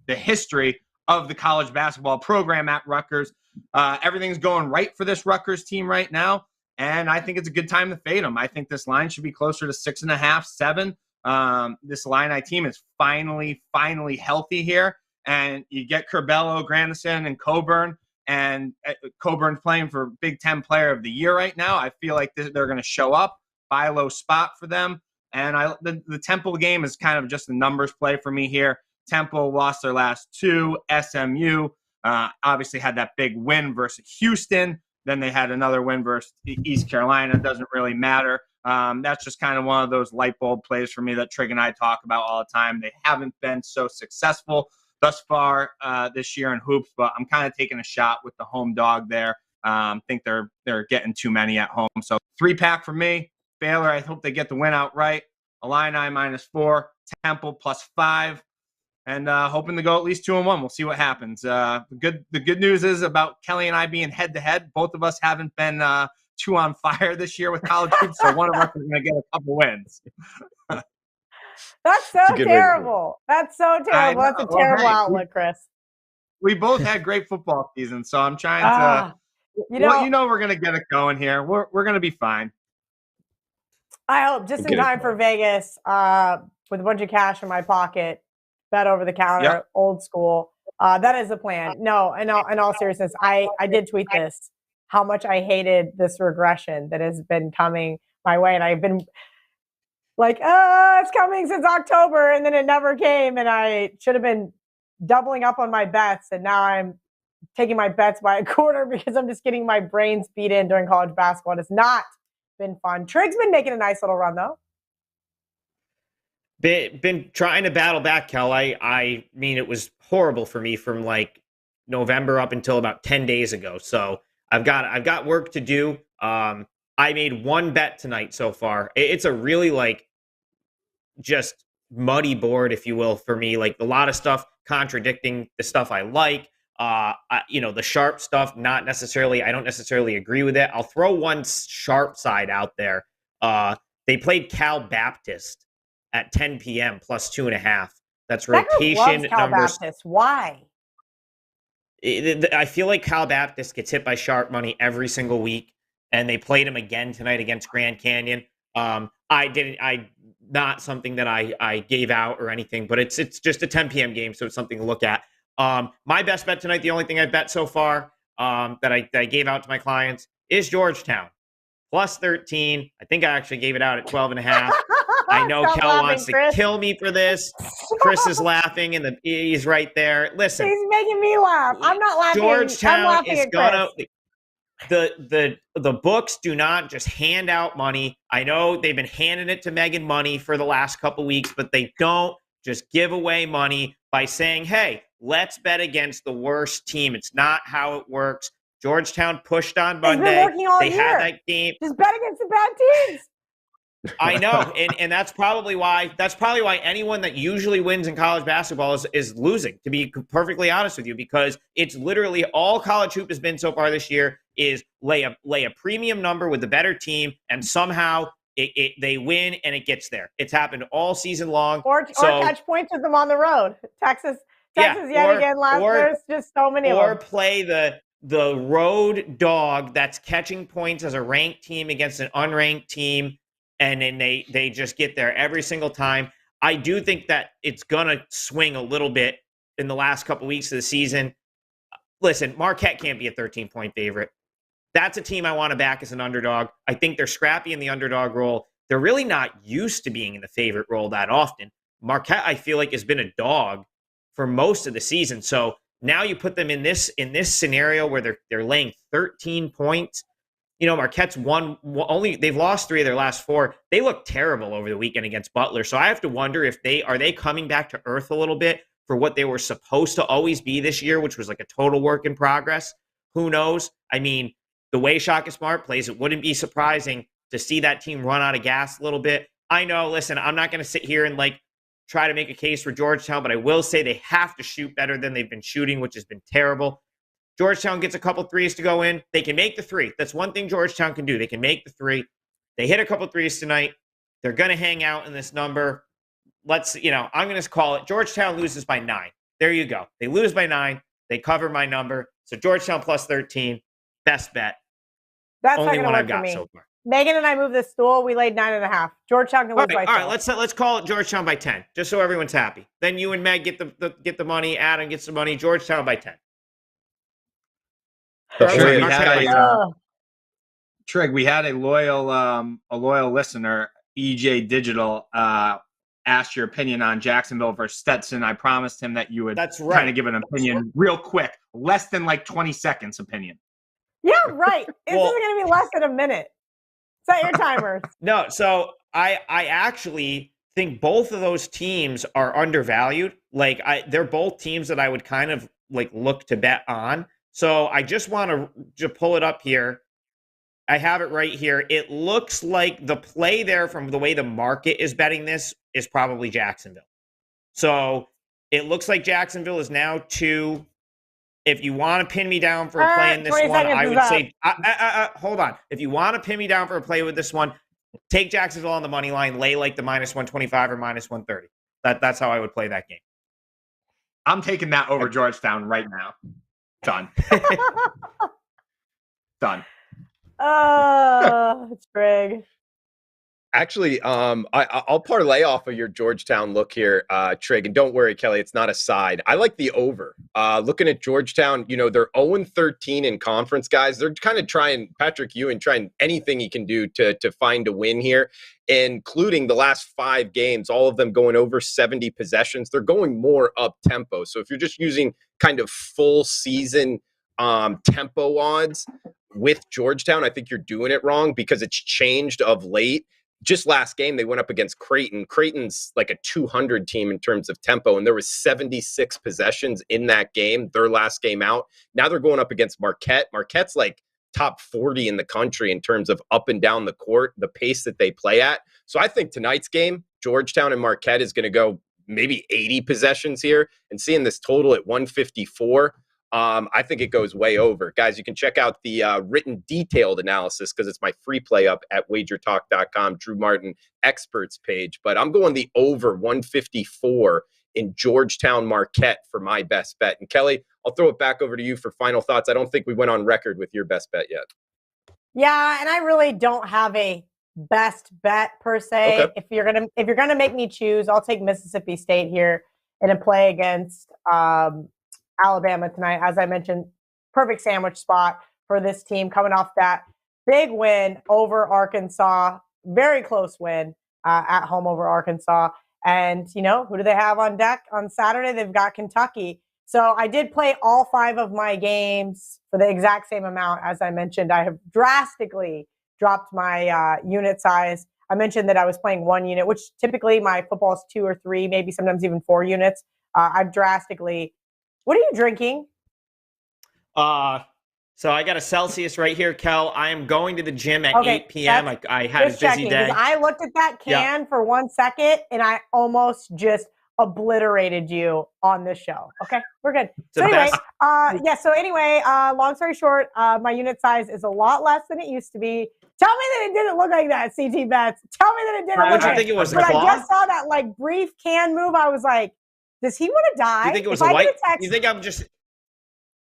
history of the college basketball program at Rutgers. Everything's going right for this Rutgers team right now. And I think it's a good time to fade them. I think this line should be closer to 6.5, 7. This Illini team is finally healthy here. and you get Curbelo, Grandison, and Coburn. And Coburn's playing for Big Ten Player of the Year right now. I feel like they're going to show up, buy low spot for them. And the Temple game is kind of just a numbers play for me here. Temple lost their last two. SMU obviously had that big win versus Houston. Then they had another win versus East Carolina. It doesn't really matter. That's just kind of one of those light bulb plays for me that Trig and I talk about all the time. They haven't been so successful thus far this year in hoops, but I'm kind of taking a shot with the home dog there. Think they're getting too many at home. So 3-pack for me. Baylor, I hope they get the win outright. Illini -4, Temple +5, and hoping to go at least 2-1. We'll see what happens. The good news is about Kelly and I being head to head. Both of us haven't been too on fire this year with college hoops, so one of us is going to get a couple wins. That's so terrible. That's so terrible. That's a terrible outlook, Chris. We both had great football seasons, so I'm trying to. You know, we're going to get it going here. We're going to be fine. I hope just in time for Vegas with a bunch of cash in my pocket, bet over the counter, old school. That is the plan. No, in all seriousness, I did tweet this, how much I hated this regression that has been coming my way. And I've been like, it's coming since October. And then it never came. And I should have been doubling up on my bets. And now I'm taking my bets by a quarter because I'm just getting my brains beat in during college basketball. It's not been fun. Trig's been making a nice little run, though. Been trying to battle back, Kel. I mean, it was horrible for me from like November up until about 10 days ago. So I've got work to do. I made one bet tonight so far. It's a really like just muddy board, if you will, for me. Like a lot of stuff contradicting the stuff I like. The sharp stuff, not necessarily. I don't necessarily agree with it. I'll throw one sharp side out there. They played Cal Baptist at 10 p.m. +2.5. That's rotation numbers. Baptist. Why? I feel like Cal Baptist gets hit by sharp money every single week, and they played him again tonight against Grand Canyon. Not something that I gave out or anything, but it's just a 10 p.m. game, so it's something to look at. My best bet tonight, the only thing I bet so far that I gave out to my clients is Georgetown +13. I think I actually gave it out at 12.5. I know Kel wants to kill me for this. Chris is laughing, and he's right there. Listen, he's making me laugh. I'm not laughing. Georgetown is gonna. The books do not just hand out money. I know they've been handing it to Megan Money for the last couple weeks, but they don't just give away money by saying, hey, let's bet against the worst team. It's not how it works. Georgetown pushed on Monday. They had that game. Just bet against the bad teams. I know, and that's probably why anyone that usually wins in college basketball is losing, to be perfectly honest with you, because it's literally all college hoop has been so far this year is lay a premium number with the better team, and somehow they win and it gets there. It's happened all season long. Or catch points with them on the road. Texas again last year. There's just so many of them. Or play the road dog that's catching points as a ranked team against an unranked team. And then they just get there every single time. I do think that it's going to swing a little bit in the last couple weeks of the season. Listen, Marquette can't be a 13-point favorite. That's a team I want to back as an underdog. I think they're scrappy in the underdog role. They're really not used to being in the favorite role that often. Marquette, I feel like, has been a dog for most of the season. So now you put them in this scenario where they're laying 13 points. Marquette's they've lost 3 of their last 4. They look terrible over the weekend against Butler. So I have to wonder if they coming back to earth a little bit for what they were supposed to always be this year, which was like a total work in progress. Who knows? I mean, the way Shaka Smart plays, it wouldn't be surprising to see that team run out of gas a little bit. I know, listen, I'm not going to sit here and try to make a case for Georgetown, but I will say they have to shoot better than they've been shooting, which has been terrible. Georgetown gets a couple threes to go in. They can make the 3. That's one thing Georgetown can do. They can make the 3. They hit a couple threes tonight. They're going to hang out in this number. I'm going to call it Georgetown loses by 9. There you go. They lose by 9. They cover my number. So Georgetown +13, best bet. That's only not one work I've got for me. so far. Megan and I moved the stool. We laid 9.5. Georgetown can lose by 12. All right, let's call it Georgetown by 10, just so everyone's happy. Then you and Meg get the money. Adam gets the money. Georgetown by 10. Trig, we had a loyal listener, EJ Digital, asked your opinion on Jacksonville versus Stetson. I promised him that you would kind of give an opinion real quick, less than like 20 seconds opinion. Yeah, right. This isn't going to be less than a minute. Set your timers. No, so I actually think both of those teams are undervalued. Like they're both teams that I would kind of like look to bet on. So I just want to pull it up here. I have it right here. It looks like the play there from the way the market is betting this is probably Jacksonville. So it looks like Jacksonville is now 2. If you want to pin me down for a play in this one, I would say, hold on. If you want to pin me down for a play with this one, take Jacksonville on the money line, lay like the -125 or -130. That's how I would play that game. I'm taking that over Georgetown right now. Done. Done. Oh, it's Greg. Actually, I'll parlay off of your Georgetown look here, Trig, and don't worry, Kelly, it's not a side. I like the over. Looking at Georgetown, they're 0-13 in conference, guys. They're kind of trying, Patrick Ewing trying anything he can do to find a win here, including the last 5 games, all of them going over 70 possessions. They're going more up tempo. So if you're just using kind of full season tempo odds with Georgetown, I think you're doing it wrong because it's changed of late. Just last game, they went up against Creighton. Creighton's like a 200 team in terms of tempo, and there was 76 possessions in that game, their last game out. Now they're going up against Marquette. Marquette's like top 40 in the country in terms of up and down the court, the pace that they play at. So I think tonight's game, Georgetown and Marquette, is going to go maybe 80 possessions here, and seeing this total at 154, I think it goes way over. Guys, you can check out the written detailed analysis because it's my free play up at WagerTalk.com, Drew Martin experts page. But I'm going the over 154 in Georgetown Marquette for my best bet. And Kelly, I'll throw it back over to you for final thoughts. I don't think we went on record with your best bet yet. Yeah, and I really don't have a best bet per se. Okay. If you're gonna make me choose, I'll take Mississippi State here in a play against Alabama tonight. As I mentioned, perfect sandwich spot for this team coming off that big win over Arkansas, very close win at home over Arkansas. And, who do they have on deck on Saturday? They've got Kentucky. So I did play all 5 of my games for the exact same amount. As I mentioned, I have drastically dropped my unit size. I mentioned that I was playing 1 unit, which typically my football is 2 or 3, maybe sometimes even 4 units. I've drastically. What are you drinking? So I got a Celsius right here, Kel. I am going to the gym at 8 p.m. I had a busy day. I looked at that can for 1 second, and I almost just obliterated you on this show. Okay, we're good. So anyway, long story short, my unit size is a lot less than it used to be. Tell me that it didn't look like that, CT Bets. Tell me that it didn't look like that. I think it was But I just saw that brief can move. I was like, does he want to die? You think it was a white? You think I'm just?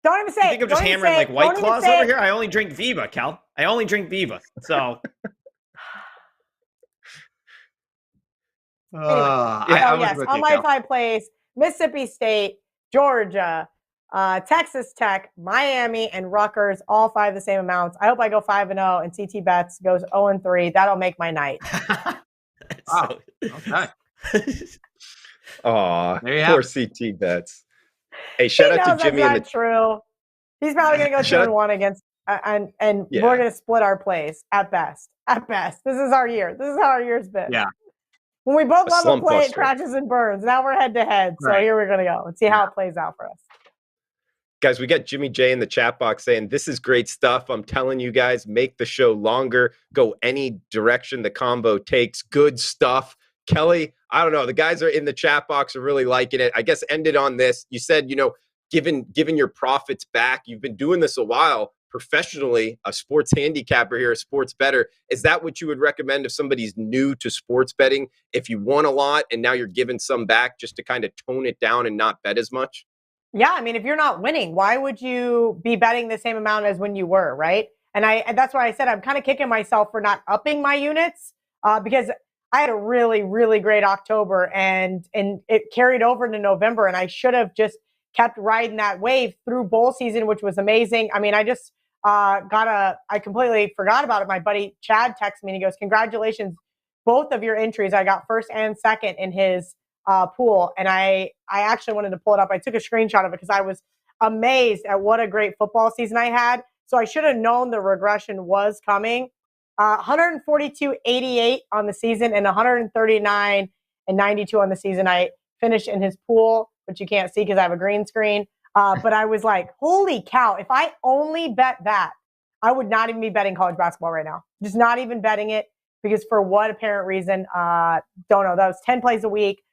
Don't even say. You think I'm just hammering White Claws over here? I only drink Viva, Cal. I only drink Viva. So. Yes, on my 5 plays: Mississippi State, Georgia, Texas Tech, Miami, and Rutgers. All 5 the same amounts. I hope I go 5-0, and CT Bets goes 0-3. That'll make my night. Wow. Okay. Aw, poor CT Bets. Hey, shout out to Jimmy. That's not true. He's probably going to go 2-1 against, and we're going to split our plays at best. At best, this is our year. This is how our year's been. Yeah. When we both love to play, it crashes and burns. Now we're head to head. So here we're going to go and see how it plays out for us. Guys, we got Jimmy J in the chat box saying, this is great stuff. I'm telling you guys, make the show longer. Go any direction the combo takes. Good stuff. Kelly, I don't know. The guys are in the chat box are really liking it. I guess ended on this. You said, given your profits back, you've been doing this a while professionally, a sports handicapper here, a sports bettor. Is that what you would recommend if somebody's new to sports betting? If you won a lot and now you're giving some back just to kind of tone it down and not bet as much? Yeah, I mean, if you're not winning, why would you be betting the same amount as when you were, right? And that's why I said I'm kind of kicking myself for not upping my units because I had a really, really great October and it carried over into November. And I should have just kept riding that wave through bowl season, which was amazing. I mean, I just I completely forgot about it. My buddy Chad texted me and he goes, congratulations, both of your entries. I got first and second in his pool. And I actually wanted to pull it up. I took a screenshot of it because I was amazed at what a great football season I had. So I should have known the regression was coming. 142.88 on the season and 139 and 92 on the season. I finished in his pool, which you can't see because I have a green screen. But I was like, holy cow, if I only bet that, I would not even be betting college basketball right now. Just not even betting it because for what apparent reason, don't know. That was 10 plays a week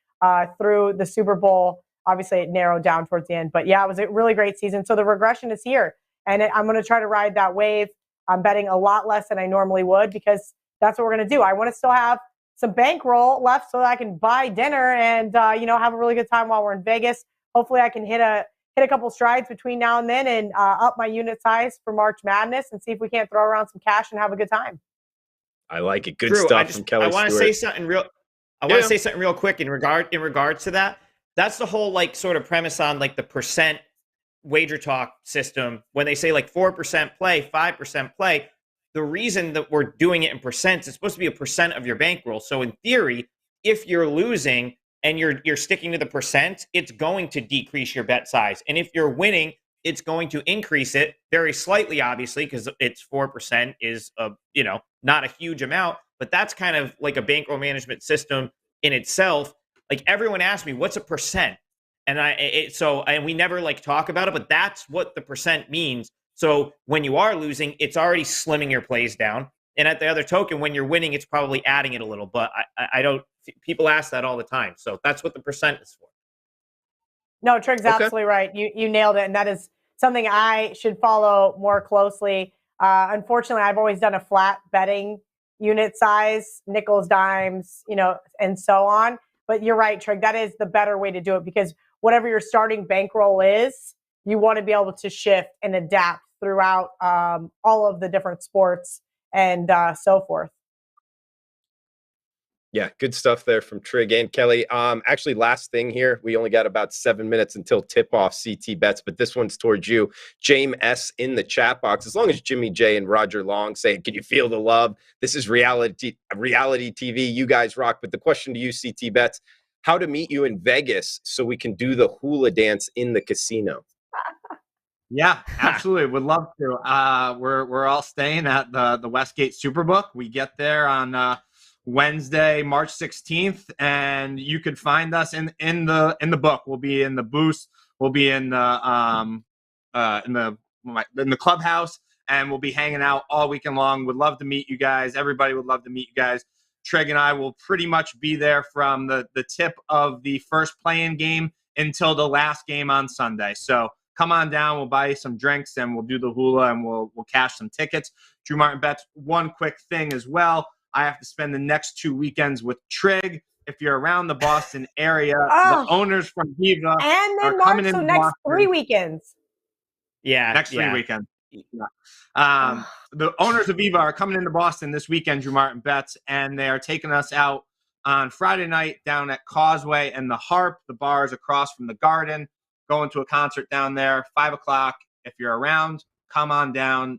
through the Super Bowl. Obviously, it narrowed down towards the end. But yeah, it was a really great season. So the regression is here. And I'm going to try to ride that wave. I'm betting a lot less than I normally would because that's what we're going to do. I want to still have some bankroll left so that I can buy dinner and, have a really good time while we're in Vegas. Hopefully I can hit a couple strides between now and then and up my unit size for March Madness and see if we can't throw around some cash and have a good time. I like it. Good Drew, stuff from Kelly Stewart. I want to say something real quick in regards to that. That's the whole sort of premise on the percent WagerTalk system. When they say 4% play, 5% play, the reason that we're doing it in percents, it's supposed to be a percent of your bankroll. So in theory, if you're losing and you're sticking to the percent, it's going to decrease your bet size. And if you're winning, it's going to increase it very slightly, obviously, because it's 4% is not a huge amount, but that's kind of like a bankroll management system in itself. Everyone asks me, what's a percent? And and we never talk about it, but that's what the percent means. So when you are losing, it's already slimming your plays down. And at the other token, when you're winning, it's probably adding it a little. But I don't. People ask that all the time. So that's what the percent is for. No, Trig's absolutely right. You nailed it, and that is something I should follow more closely. Unfortunately, I've always done a flat betting unit size, nickels, dimes, and so on. But you're right, Trig. That is the better way to do it because whatever your starting bankroll is, you want to be able to shift and adapt throughout all of the different sports and so forth. Yeah, good stuff there from Trig and Kelly. Actually, last thing here, we only got about 7 minutes until tip-off CT bets, but this one's towards you. James S. in the chat box. As long as Jimmy J and Roger Long say, can you feel the love? This is reality TV. You guys rock. But the question to you, CT bets, how to meet you in Vegas so we can do the hula dance in the casino. Yeah, absolutely. Would love to. We're all staying at the Westgate Superbook. We get there on Wednesday, March 16th, and you could find us in the book. We'll be in the booth. We'll be in the clubhouse, and we'll be hanging out all weekend long. Would love to meet you guys. Everybody would love to meet you guys. Trig and I will pretty much be there from the tip of the first play-in game until the last game on Sunday. So come on down. We'll buy you some drinks, and we'll do the hula, and we'll cash some tickets. Drew Martin Bets, one quick thing as well. I have to spend the next 2 weekends with Trig. If you're around the Boston area, the owners from Viva and then are coming in. So next 3 weekends. Yeah, next 3 weekends. Yeah. The owners of Viva are coming into Boston this weekend, Drew Martin Bets, and they are taking us out on Friday night down at Causeway and the Harp. The bar is across from the Garden. Going to a concert down there, 5 o'clock. If you're around, come on down.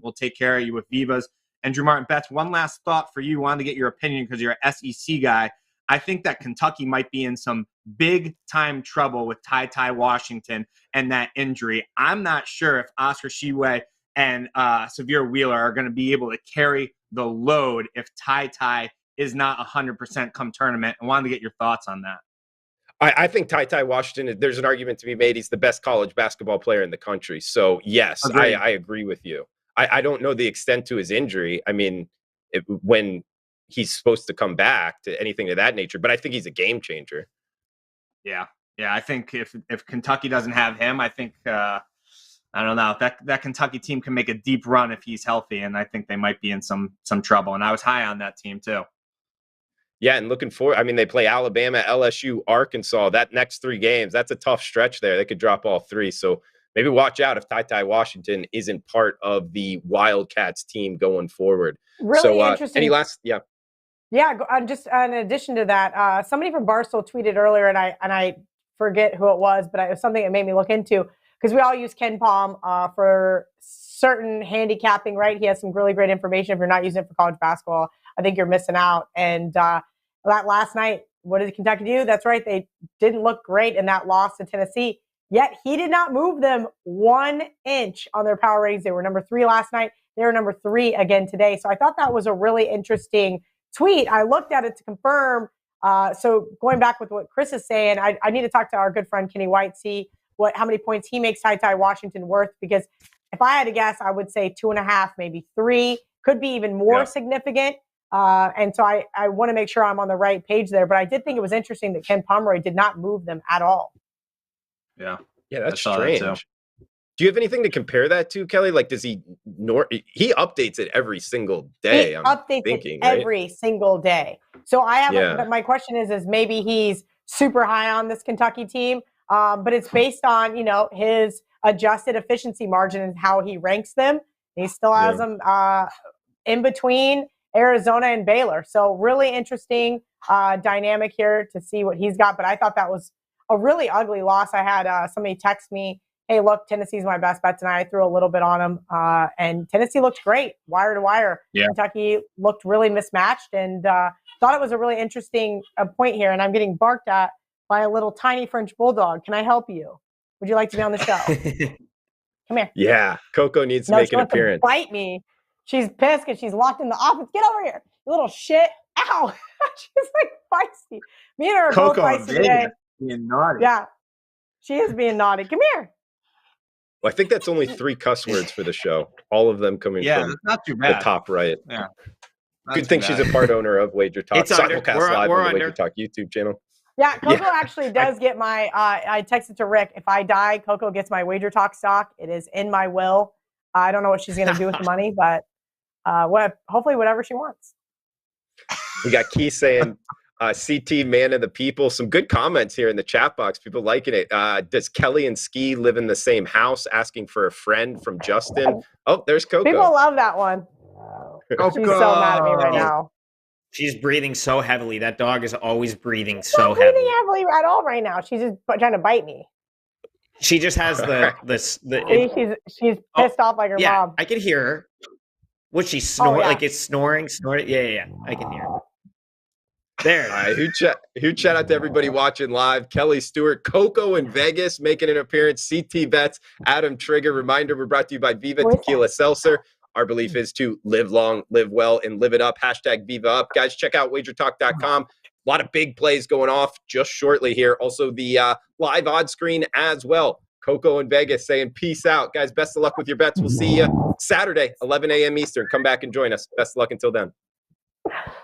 We'll take care of you with Vivas. And Drew Martin Betts, one last thought for you. Wanted to get your opinion because you're an SEC guy. I think that Kentucky might be in some big-time trouble with Ty Washington and that injury. I'm not sure if Oscar Tshiebwe and Severe Wheeler are going to be able to carry the load if Ty is not 100% come tournament. I wanted to get your thoughts on that. I think Ty Washington, there's an argument to be made. He's the best college basketball player in the country. So, yes, I agree with you. I don't know the extent to his injury. I mean, when he's supposed to come back to anything of that nature, but I think he's a game changer. Yeah. I think if Kentucky doesn't have him, I think I don't know, that Kentucky team can make a deep run if he's healthy, and I think they might be in some trouble. And I was high on that team too. Yeah, and looking forward. I mean, they play Alabama, LSU, Arkansas. That next 3 games, that's a tough stretch there. They could drop all 3. So maybe watch out if Ty Washington isn't part of the Wildcats team going forward. Really interesting. Any last, yeah. Yeah, just in addition to that, somebody from Barstool tweeted earlier, and I forget who it was, but it was something that made me look into, because we all use Ken Palm for certain handicapping, right? He has some really great information. If you're not using it for college basketball, I think you're missing out. And that last night, what did Kentucky do? That's right, they didn't look great in that loss to Tennessee, yet he did not move them 1 inch on their power ratings. They were number 3 last night. They were number 3 again today. So I thought that was a really interesting tweet. I looked at it to confirm. So going back with what Chris is saying, I need to talk to our good friend Kenny White, see how many points he makes Ty Washington worth, because if I had to guess, I would say 2.5, maybe 3, could be even more significant. And so I want to make sure I'm on the right page there. But I did think it was interesting that Ken Pomeroy did not move them at all. Yeah, that's strange. Do you have anything to compare that to, Kelly? Like, does he updates it every single day? Every single day. So I have my question is maybe he's super high on this Kentucky team, but it's based on, his adjusted efficiency margin and how he ranks them. He still has them in between Arizona and Baylor. So really interesting dynamic here to see what he's got. But I thought that was a really ugly loss. I had somebody text me, hey, look, Tennessee's my best bet tonight. I threw a little bit on them. And Tennessee looked great, wire to wire. Yeah. Kentucky looked really mismatched, and thought it was a really interesting point here. And I'm getting barked at by a little tiny French bulldog. Can I help you? Would you like to be on the show? Come here. Yeah, Coco needs to make an appearance. Bite me. She's pissed because she's locked in the office. Get over here, you little shit. Ow. She's like feisty. Me and her are both feisty today. Being naughty. Yeah, she is being naughty. Come here. Well, I think that's only 3 cuss words for the show. All of them coming from not too bad. The top right. Yeah. Good thing she's a part owner of WagerTalk. It's simulcast live on the WagerTalk YouTube channel. Yeah, Coco actually does get my, I texted to Rick, if I die, Coco gets my WagerTalk stock. It is in my will. I don't know what she's going to do with the money, but hopefully whatever she wants. We got Key saying, CT man of the people. Some good comments here in the chat box. People liking it. Does Kelly and Ski live in the same house? Asking for a friend from Justin. Oh, there's Coco. People love that one. Coco. She's so mad at me right now. She's breathing so heavily. That dog is always breathing so heavily. She's not breathing heavily at all right now. She's just trying to bite me. She just has she's pissed off like her mom. I can hear her. What, she snore? Like it's snoring? Yeah. I can hear her. There. All right, huge shout out to everybody watching live. Kelly Stewart, Coco in Vegas making an appearance. CT Bets, Adam Trigger. Reminder, we're brought to you by Viva Tequila Seltzer. Our belief is to live long, live well, and live it up. Hashtag Viva Up. Guys, check out WagerTalk.com. A lot of big plays going off just shortly here. Also, the live odds screen as well. Coco in Vegas saying peace out. Guys, best of luck with your bets. We'll see you Saturday, 11 a.m. Eastern. Come back and join us. Best of luck until then.